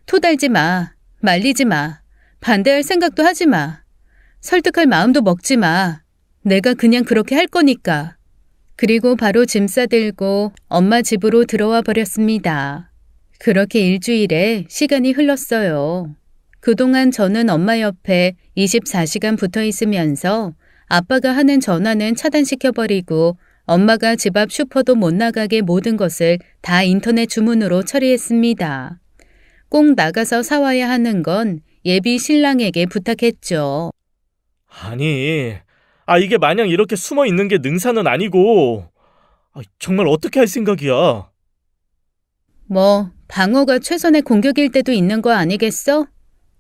토달지 마. 말리지 마. 반대할 생각도 하지 마. 설득할 마음도 먹지 마. 내가 그냥 그렇게 할 거니까. 그리고 바로 짐 싸들고 엄마 집으로 들어와 버렸습니다. 그렇게 일주일에 시간이 흘렀어요. 그동안 저는 엄마 옆에 24시간 붙어 있으면서 아빠가 하는 전화는 차단시켜버리고 엄마가 집 앞 슈퍼도 못 나가게 모든 것을 다 인터넷 주문으로 처리했습니다. 꼭 나가서 사와야 하는 건 예비 신랑에게 부탁했죠. 아니, 이게 마냥 이렇게 숨어 있는 게 능사는 아니고, 정말 어떻게 할 생각이야? 뭐 방어가 최선의 공격일 때도 있는 거 아니겠어?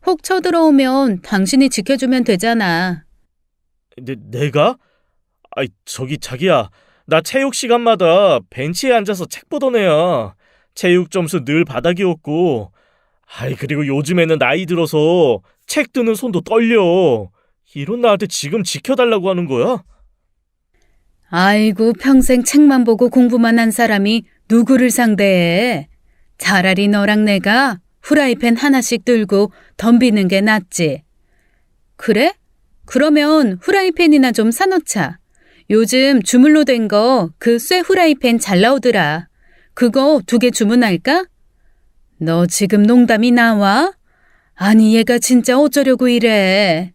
혹 쳐들어오면 당신이 지켜주면 되잖아. 내가? 저기 자기야, 나 체육 시간마다 벤치에 앉아서 책 보던 애야. 체육 점수 늘 바닥이었고, 그리고 요즘에는 나이 들어서 책 드는 손도 떨려. 이런 나한테 지금 지켜달라고 하는 거야? 아이고, 평생 책만 보고 공부만 한 사람이 누구를 상대해? 차라리 너랑 내가 후라이팬 하나씩 들고 덤비는 게 낫지. 그래? 그러면 후라이팬이나 좀 사놓자. 요즘 주물로 된 거 그 쇠 후라이팬 잘 나오더라. 그거 2개 주문할까? 너 지금 농담이 나와? 아니 얘가 진짜 어쩌려고 이래.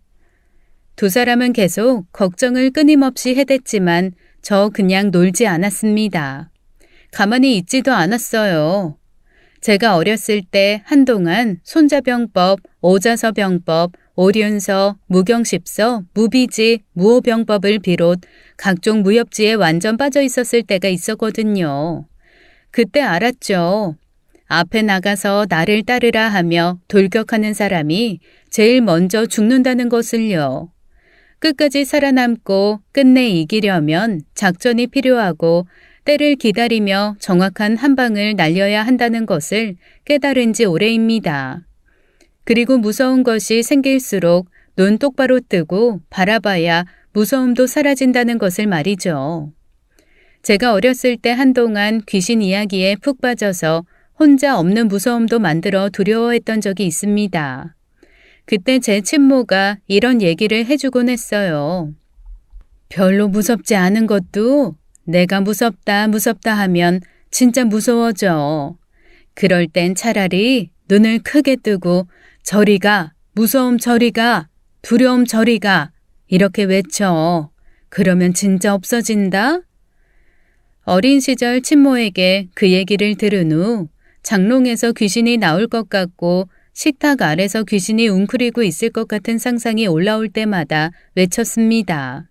두 사람은 계속 걱정을 끊임없이 해댔지만 저 그냥 놀지 않았습니다. 가만히 있지도 않았어요. 제가 어렸을 때 한동안 손자병법, 오자서병법, 오륜서, 무경십서, 무비지, 무호병법을 비롯 각종 무협지에 완전 빠져 있었을 때가 있었거든요. 그때 알았죠. 앞에 나가서 나를 따르라 하며 돌격하는 사람이 제일 먼저 죽는다는 것을요. 끝까지 살아남고 끝내 이기려면 작전이 필요하고 때를 기다리며 정확한 한 방을 날려야 한다는 것을 깨달은 지 오래입니다. 그리고 무서운 것이 생길수록 눈 똑바로 뜨고 바라봐야 무서움도 사라진다는 것을 말이죠. 제가 어렸을 때 한동안 귀신 이야기에 푹 빠져서 혼자 없는 무서움도 만들어 두려워했던 적이 있습니다. 그때 제 친모가 이런 얘기를 해주곤 했어요. 별로 무섭지 않은 것도 내가 무섭다 하면 진짜 무서워져. 그럴 땐 차라리 눈을 크게 뜨고 저리 가, 무서움 저리 가, 두려움 저리 가 이렇게 외쳐. 그러면 진짜 없어진다? 어린 시절 친모에게 그 얘기를 들은 후 장롱에서 귀신이 나올 것 같고 식탁 아래서 귀신이 웅크리고 있을 것 같은 상상이 올라올 때마다 외쳤습니다.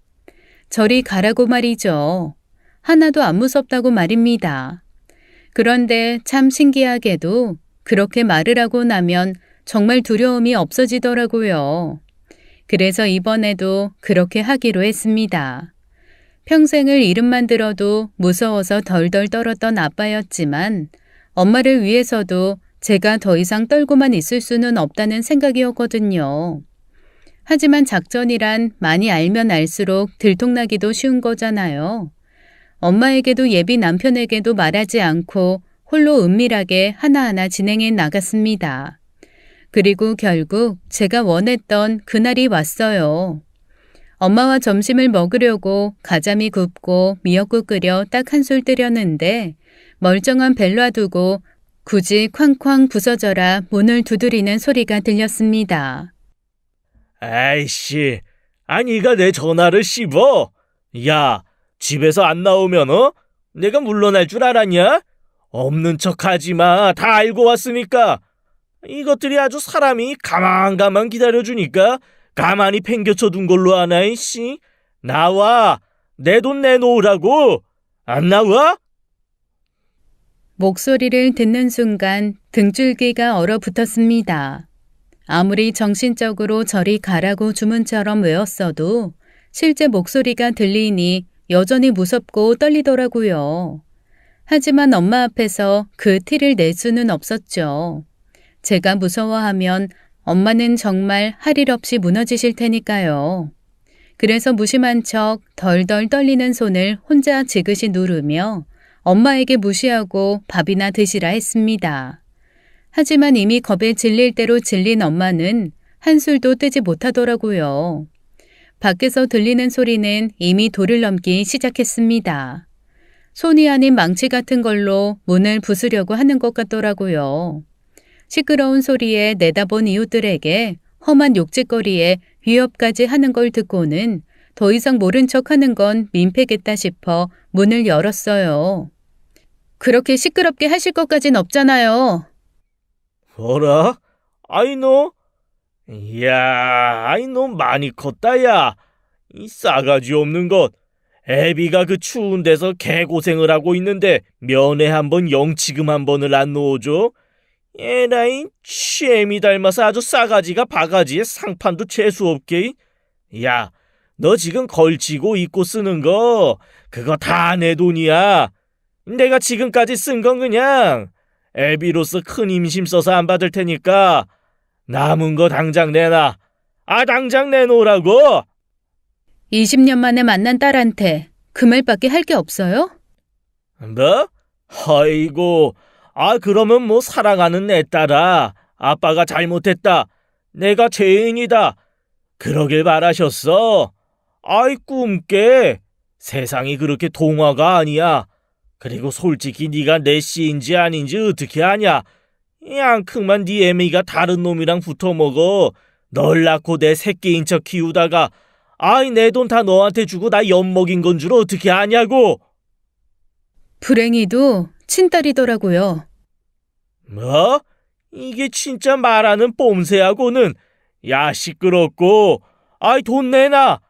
저리 가라고 말이죠. 하나도 안 무섭다고 말입니다. 그런데 참 신기하게도 그렇게 말을 하고 나면 정말 두려움이 없어지더라고요. 그래서 이번에도 그렇게 하기로 했습니다. 평생을 이름만 들어도 무서워서 덜덜 떨었던 아빠였지만 엄마를 위해서도 제가 더 이상 떨고만 있을 수는 없다는 생각이었거든요. 하지만 작전이란 많이 알면 알수록 들통나기도 쉬운 거잖아요. 엄마에게도 예비 남편에게도 말하지 않고 홀로 은밀하게 하나하나 진행해 나갔습니다. 그리고 결국 제가 원했던 그날이 왔어요. 엄마와 점심을 먹으려고 가자미 굽고 미역국 끓여 딱 한술 뜨렸는데 멀쩡한 벨 놔두고 굳이 쾅쾅 부서져라 문을 두드리는 소리가 들렸습니다. 아이씨, 네가 내 전화를 씹어? 야, 집에서 안 나오면 내가 물러날 줄 알았냐? 없는 척 하지 마. 다 알고 왔으니까. 이것들이 아주 사람이 가만 기다려주니까 가만히 팽겨쳐 둔 걸로 하나, 이씨. 나와. 내 돈 내놓으라고. 안 나와? 목소리를 듣는 순간 등줄기가 얼어붙었습니다. 아무리 정신적으로 저리 가라고 주문처럼 외웠어도 실제 목소리가 들리니 여전히 무섭고 떨리더라고요. 하지만 엄마 앞에서 그 티를 낼 수는 없었죠. 제가 무서워하면 엄마는 정말 할 일 없이 무너지실 테니까요. 그래서 무심한 척 덜덜 떨리는 손을 혼자 지그시 누르며 엄마에게 무시하고 밥이나 드시라 했습니다. 하지만 이미 겁에 질릴 대로 질린 엄마는 한술도 뜨지 못하더라고요. 밖에서 들리는 소리는 이미 도를 넘기 시작했습니다. 손이 아닌 망치 같은 걸로 문을 부수려고 하는 것 같더라고요. 시끄러운 소리에 내다본 이웃들에게 험한 욕짓거리에 위협까지 하는 걸 듣고는 더 이상 모른 척하는 건 민폐겠다 싶어 문을 열었어요. 그렇게 시끄럽게 하실 것까진 없잖아요. 뭐라? 아이 너? 이야, 아이 너 많이 컸다 야. 이 싸가지 없는 것. 애비가 그 추운 데서 개고생을 하고 있는데 면회 한번 영치금 한 번을 안 넣어줘? 에라이 취애미 닮아서 아주 싸가지가 바가지에 상판도 재수없게. 야, 너 지금 걸치고 입고 쓰는 거 그거 다 내 돈이야. 내가 지금까지 쓴 건 그냥 애비로서 큰 임심 써서 안 받을 테니까 남은 거 당장 내놔. 아, 당장 내놓으라고. 20년 만에 만난 딸한테 그 말밖에 할 게 없어요? 뭐? 아이고, 그러면 뭐 사랑하는 내 딸아, 아빠가 잘못했다. 내가 죄인이다. 그러길 바라셨어. 아이 꿈깨. 세상이 그렇게 동화가 아니야. 그리고 솔직히 네가 내 씨인지 아닌지 어떻게 아냐? 양큼만 네 애미가 다른 놈이랑 붙어먹어. 널 낳고 내 새끼인 척 키우다가 내 돈 다 너한테 주고 나 엿먹인 건 줄 어떻게 아냐고. 불행히도 친딸이더라고요. 뭐? 이게 진짜 말하는 뽐새하고는. 야, 시끄럽고. 돈 내놔.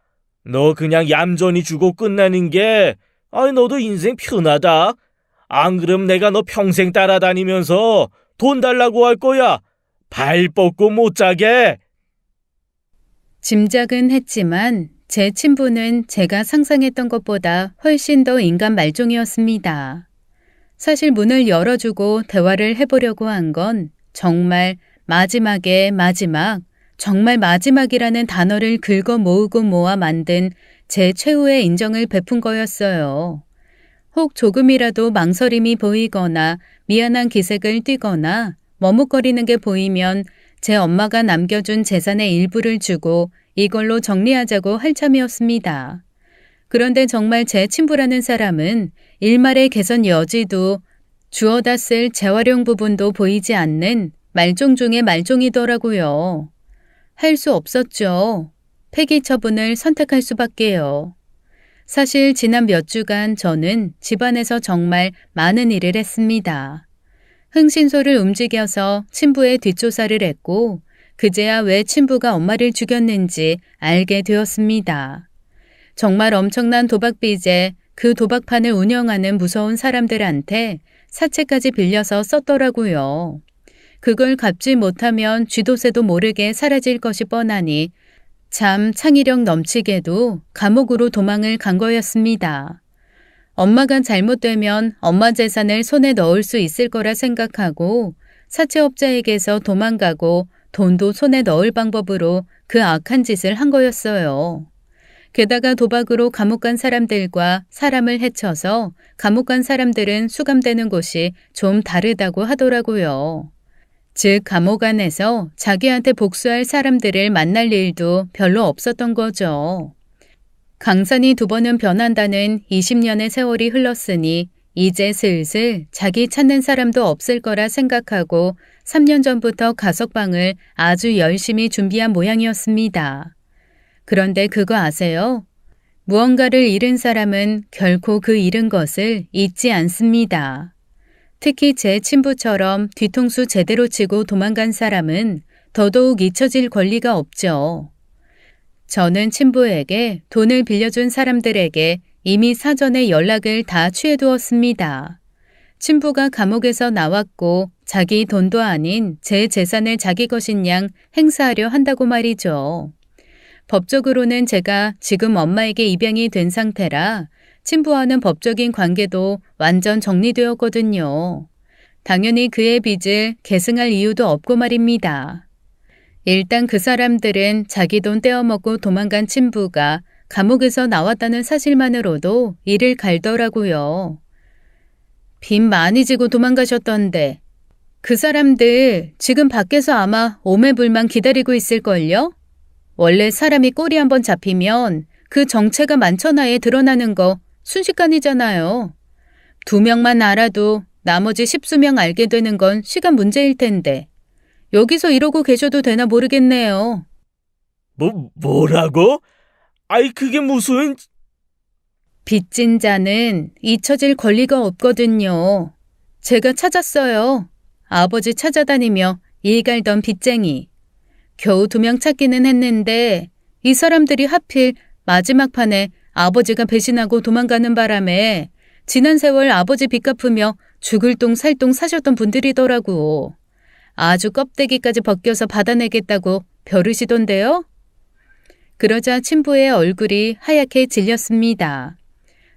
너 그냥 얌전히 주고 끝나는 게 너도 인생 편하다. 안 그럼 내가 너 평생 따라다니면서 돈 달라고 할 거야. 발 뻗고 못 자게. 짐작은 했지만 제 친부는 제가 상상했던 것보다 훨씬 더 인간 말종이었습니다. 사실 문을 열어주고 대화를 해보려고 한 건 정말 마지막에 마지막, 정말 마지막이라는 단어를 긁어 모으고 모아 만든 제 최후의 인정을 베푼 거였어요. 혹 조금이라도 망설임이 보이거나 미안한 기색을 띠거나 머뭇거리는 게 보이면 제 엄마가 남겨준 재산의 일부를 주고 이걸로 정리하자고 할 참이었습니다. 그런데 정말 제 친부라는 사람은 일말의 개선 여지도 주워다 쓸 재활용 부분도 보이지 않는 말종 중의 말종이더라고요. 할 수 없었죠. 폐기 처분을 선택할 수밖에요. 사실 지난 몇 주간 저는 집안에서 정말 많은 일을 했습니다. 흥신소를 움직여서 친부의 뒷조사를 했고 그제야 왜 친부가 엄마를 죽였는지 알게 되었습니다. 정말 엄청난 도박빚에 그 도박판을 운영하는 무서운 사람들한테 사채까지 빌려서 썼더라고요. 그걸 갚지 못하면 쥐도새도 모르게 사라질 것이 뻔하니 참 창의력 넘치게도 감옥으로 도망을 간 거였습니다. 엄마가 잘못되면 엄마 재산을 손에 넣을 수 있을 거라 생각하고 사채업자에게서 도망가고 돈도 손에 넣을 방법으로 그 악한 짓을 한 거였어요. 게다가 도박으로 감옥 간 사람들과 사람을 해쳐서 감옥 간 사람들은 수감되는 곳이 좀 다르다고 하더라고요. 즉 감옥 안에서 자기한테 복수할 사람들을 만날 일도 별로 없었던 거죠. 강산이 두 번은 변한다는 20년의 세월이 흘렀으니 이제 슬슬 자기 찾는 사람도 없을 거라 생각하고 3년 전부터 가석방을 아주 열심히 준비한 모양이었습니다. 그런데 그거 아세요? 무언가를 잃은 사람은 결코 그 잃은 것을 잊지 않습니다. 특히 제 친부처럼 뒤통수 제대로 치고 도망간 사람은 더더욱 잊혀질 권리가 없죠. 저는 친부에게 돈을 빌려준 사람들에게 이미 사전에 연락을 다 취해두었습니다. 친부가 감옥에서 나왔고 자기 돈도 아닌 제 재산을 자기 것인 양 행사하려 한다고 말이죠. 법적으로는 제가 지금 엄마에게 입양이 된 상태라 친부와는 법적인 관계도 완전 정리되었거든요. 당연히 그의 빚을 계승할 이유도 없고 말입니다. 일단 그 사람들은 자기 돈 떼어먹고 도망간 친부가 감옥에서 나왔다는 사실만으로도 이를 갈더라고요. 빚 많이 지고 도망가셨던데 그 사람들 지금 밖에서 아마 오매불만 기다리고 있을걸요? 원래 사람이 꼬리 한번 잡히면 그 정체가 만천하에 드러나는 거 순식간이잖아요. 2명만 알아도 나머지 10수명 알게 되는 건 시간 문제일 텐데 여기서 이러고 계셔도 되나 모르겠네요. 뭐라고? 아이, 그게 무슨... 빚진 자는 잊혀질 권리가 없거든요. 제가 찾았어요. 아버지 찾아다니며 일갈던 빚쟁이. 겨우 2명 찾기는 했는데 이 사람들이 하필 마지막 판에 아버지가 배신하고 도망가는 바람에 지난 세월 아버지 빚 갚으며 죽을 똥 살 똥 사셨던 분들이더라고. 아주 껍데기까지 벗겨서 받아내겠다고 벼르시던데요. 그러자 친부의 얼굴이 하얗게 질렸습니다.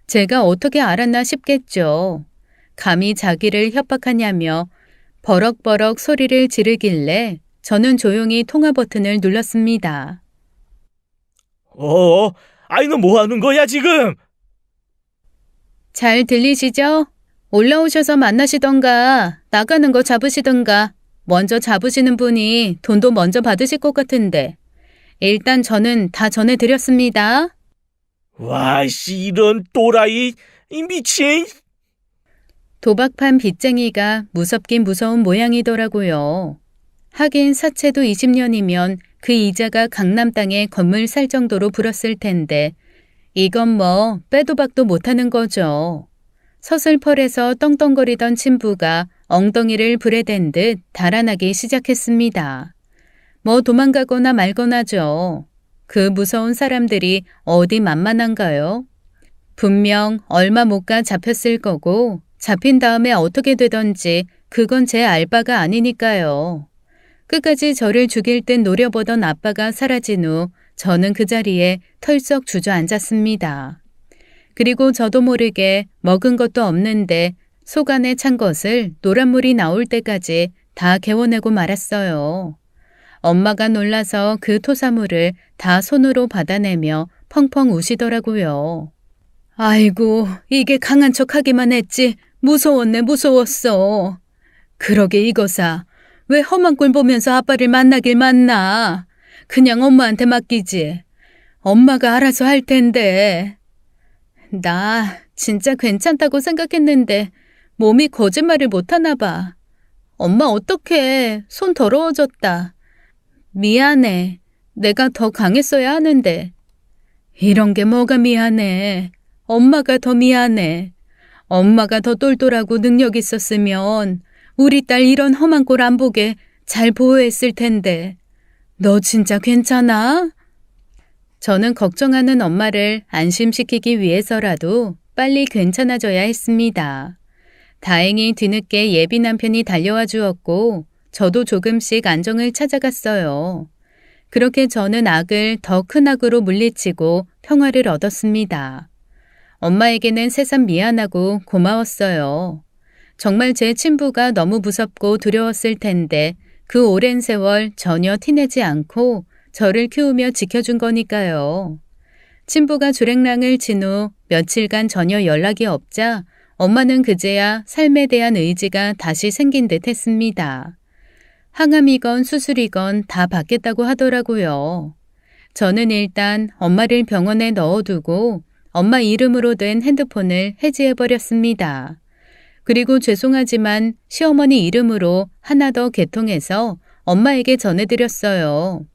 제가 어떻게 알았나 싶겠죠. 감히 자기를 협박하냐며 버럭버럭 소리를 지르길래 저는 조용히 통화 버튼을 눌렀습니다. 아이, 너 뭐 하는 거야, 지금? 잘 들리시죠? 올라오셔서 만나시던가 나가는 거 잡으시던가 먼저 잡으시는 분이 돈도 먼저 받으실 것 같은데 일단 저는 다 전해드렸습니다. 와씨, 이런 또라이, 이 미친. 도박판 빚쟁이가 무섭긴 무서운 모양이더라고요. 하긴 사채도 20년이면 그 이자가 강남 땅에 건물 살 정도로 불었을 텐데 이건 뭐 빼도 박도 못하는 거죠. 서슬펄에서 떵떵거리던 친부가 엉덩이를 불에 댄 듯 달아나기 시작했습니다. 뭐 도망가거나 말거나죠. 그 무서운 사람들이 어디 만만한가요? 분명 얼마 못 가 잡혔을 거고 잡힌 다음에 어떻게 되던지 그건 제 알바가 아니니까요. 끝까지 저를 죽일 듯 노려보던 아빠가 사라진 후 저는 그 자리에 털썩 주저앉았습니다. 그리고 저도 모르게 먹은 것도 없는데 속 안에 찬 것을 노란물이 나올 때까지 다 개워내고 말았어요. 엄마가 놀라서 그 토사물을 다 손으로 받아내며 펑펑 우시더라고요. 아이고, 이게 강한 척하기만 했지 무서웠네 무서웠어. 그러게 이거사. 왜 험한 꼴 보면서 아빠를 만나길 만나. 그냥 엄마한테 맡기지. 엄마가 알아서 할 텐데. 나 진짜 괜찮다고 생각했는데 몸이 거짓말을 못하나 봐. 엄마 어떡해. 손 더러워졌다. 미안해. 내가 더 강했어야 하는데. 이런 게 뭐가 미안해. 엄마가 더 미안해. 엄마가 더 똘똘하고 능력 있었으면 우리 딸 이런 험한 꼴 안 보게 잘 보호했을 텐데. 너 진짜 괜찮아? 저는 걱정하는 엄마를 안심시키기 위해서라도 빨리 괜찮아져야 했습니다. 다행히 뒤늦게 예비 남편이 달려와 주었고 저도 조금씩 안정을 찾아갔어요. 그렇게 저는 악을 더 큰 악으로 물리치고 평화를 얻었습니다. 엄마에게는 새삼 미안하고 고마웠어요. 정말 제 친부가 너무 무섭고 두려웠을 텐데 그 오랜 세월 전혀 티내지 않고 저를 키우며 지켜준 거니까요. 친부가 주랭랑을 친 후 며칠간 전혀 연락이 없자 엄마는 그제야 삶에 대한 의지가 다시 생긴 듯 했습니다. 항암이건 수술이건 다 받겠다고 하더라고요. 저는 일단 엄마를 병원에 넣어두고 엄마 이름으로 된 핸드폰을 해지해버렸습니다. 그리고 죄송하지만 시어머니 이름으로 하나 더 개통해서 엄마에게 전해드렸어요.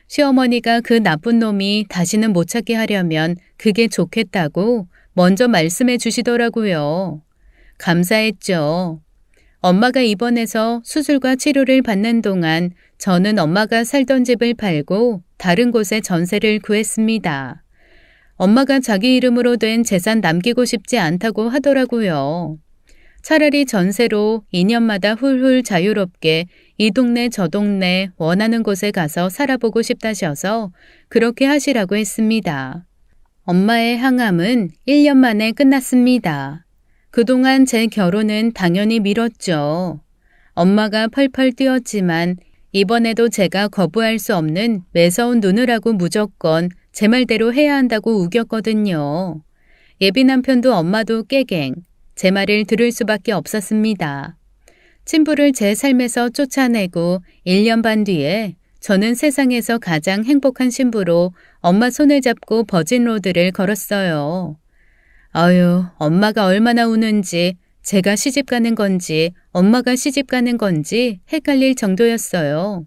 시어머니가 그 나쁜 놈이 다시는 못 찾게 하려면 그게 좋겠다고 먼저 말씀해 주시더라고요. 감사했죠. 엄마가 입원해서 수술과 치료를 받는 동안 저는 엄마가 살던 집을 팔고 다른 곳에 전세를 구했습니다. 엄마가 자기 이름으로 된 재산 남기고 싶지 않다고 하더라고요. 차라리 전세로 2년마다 훌훌 자유롭게 이 동네 저 동네 원하는 곳에 가서 살아보고 싶다셔서 그렇게 하시라고 했습니다. 엄마의 항암은 1년 만에 끝났습니다. 그동안 제 결혼은 당연히 미뤘죠. 엄마가 펄펄 뛰었지만 이번에도 제가 거부할 수 없는 매서운 눈으라고 무조건 제 말대로 해야 한다고 우겼거든요. 예비 남편도 엄마도 깨갱. 제 말을 들을 수밖에 없었습니다. 친부를 제 삶에서 쫓아내고 1년 반 뒤에 저는 세상에서 가장 행복한 신부로 엄마 손을 잡고 버진로드를 걸었어요. 아유, 엄마가 얼마나 우는지, 제가 시집 가는 건지, 엄마가 시집 가는 건지 헷갈릴 정도였어요.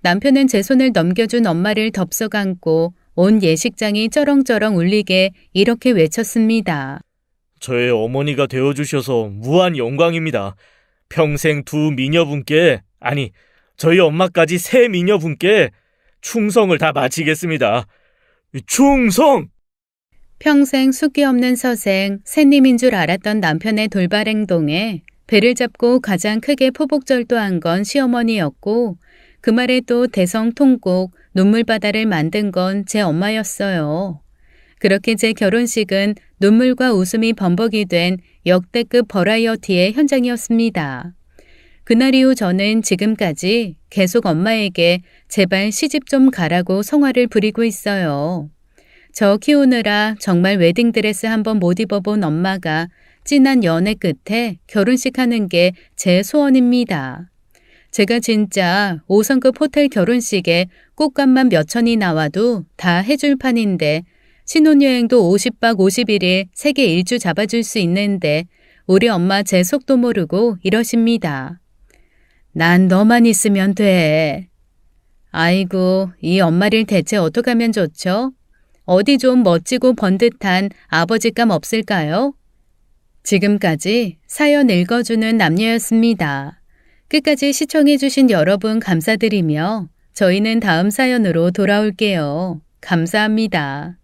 남편은 제 손을 넘겨준 엄마를 덥석 안고 온 예식장이 쩌렁쩌렁 울리게 이렇게 외쳤습니다. 저의 어머니가 되어주셔서 무한 영광입니다. 평생 두 미녀분께, 아니, 저희 엄마까지 세 미녀분께 충성을 다 바치겠습니다. 충성! 평생 숫기 없는 서생, 새님인 줄 알았던 남편의 돌발 행동에 배를 잡고 가장 크게 포복절도한 건 시어머니였고 그 말에 또 대성통곡, 눈물바다를 만든 건 제 엄마였어요. 그렇게 제 결혼식은 눈물과 웃음이 범벅이 된 역대급 버라이어티의 현장이었습니다. 그날 이후 저는 지금까지 계속 엄마에게 제발 시집 좀 가라고 성화를 부리고 있어요. 저 키우느라 정말 웨딩드레스 한번 못 입어본 엄마가 진한 연애 끝에 결혼식 하는 게 제 소원입니다. 제가 진짜 5성급 호텔 결혼식에 꽃값만 몇 천이 나와도 다 해줄 판인데 신혼여행도 50박 51일 세계 일주 잡아줄 수 있는데 우리 엄마 제 속도 모르고 이러십니다. 난 너만 있으면 돼. 아이고, 이 엄마를 대체 어떻게 하면 좋죠? 어디 좀 멋지고 번듯한 아버지감 없을까요? 지금까지 사연 읽어주는 남녀였습니다. 끝까지 시청해주신 여러분 감사드리며 저희는 다음 사연으로 돌아올게요. 감사합니다.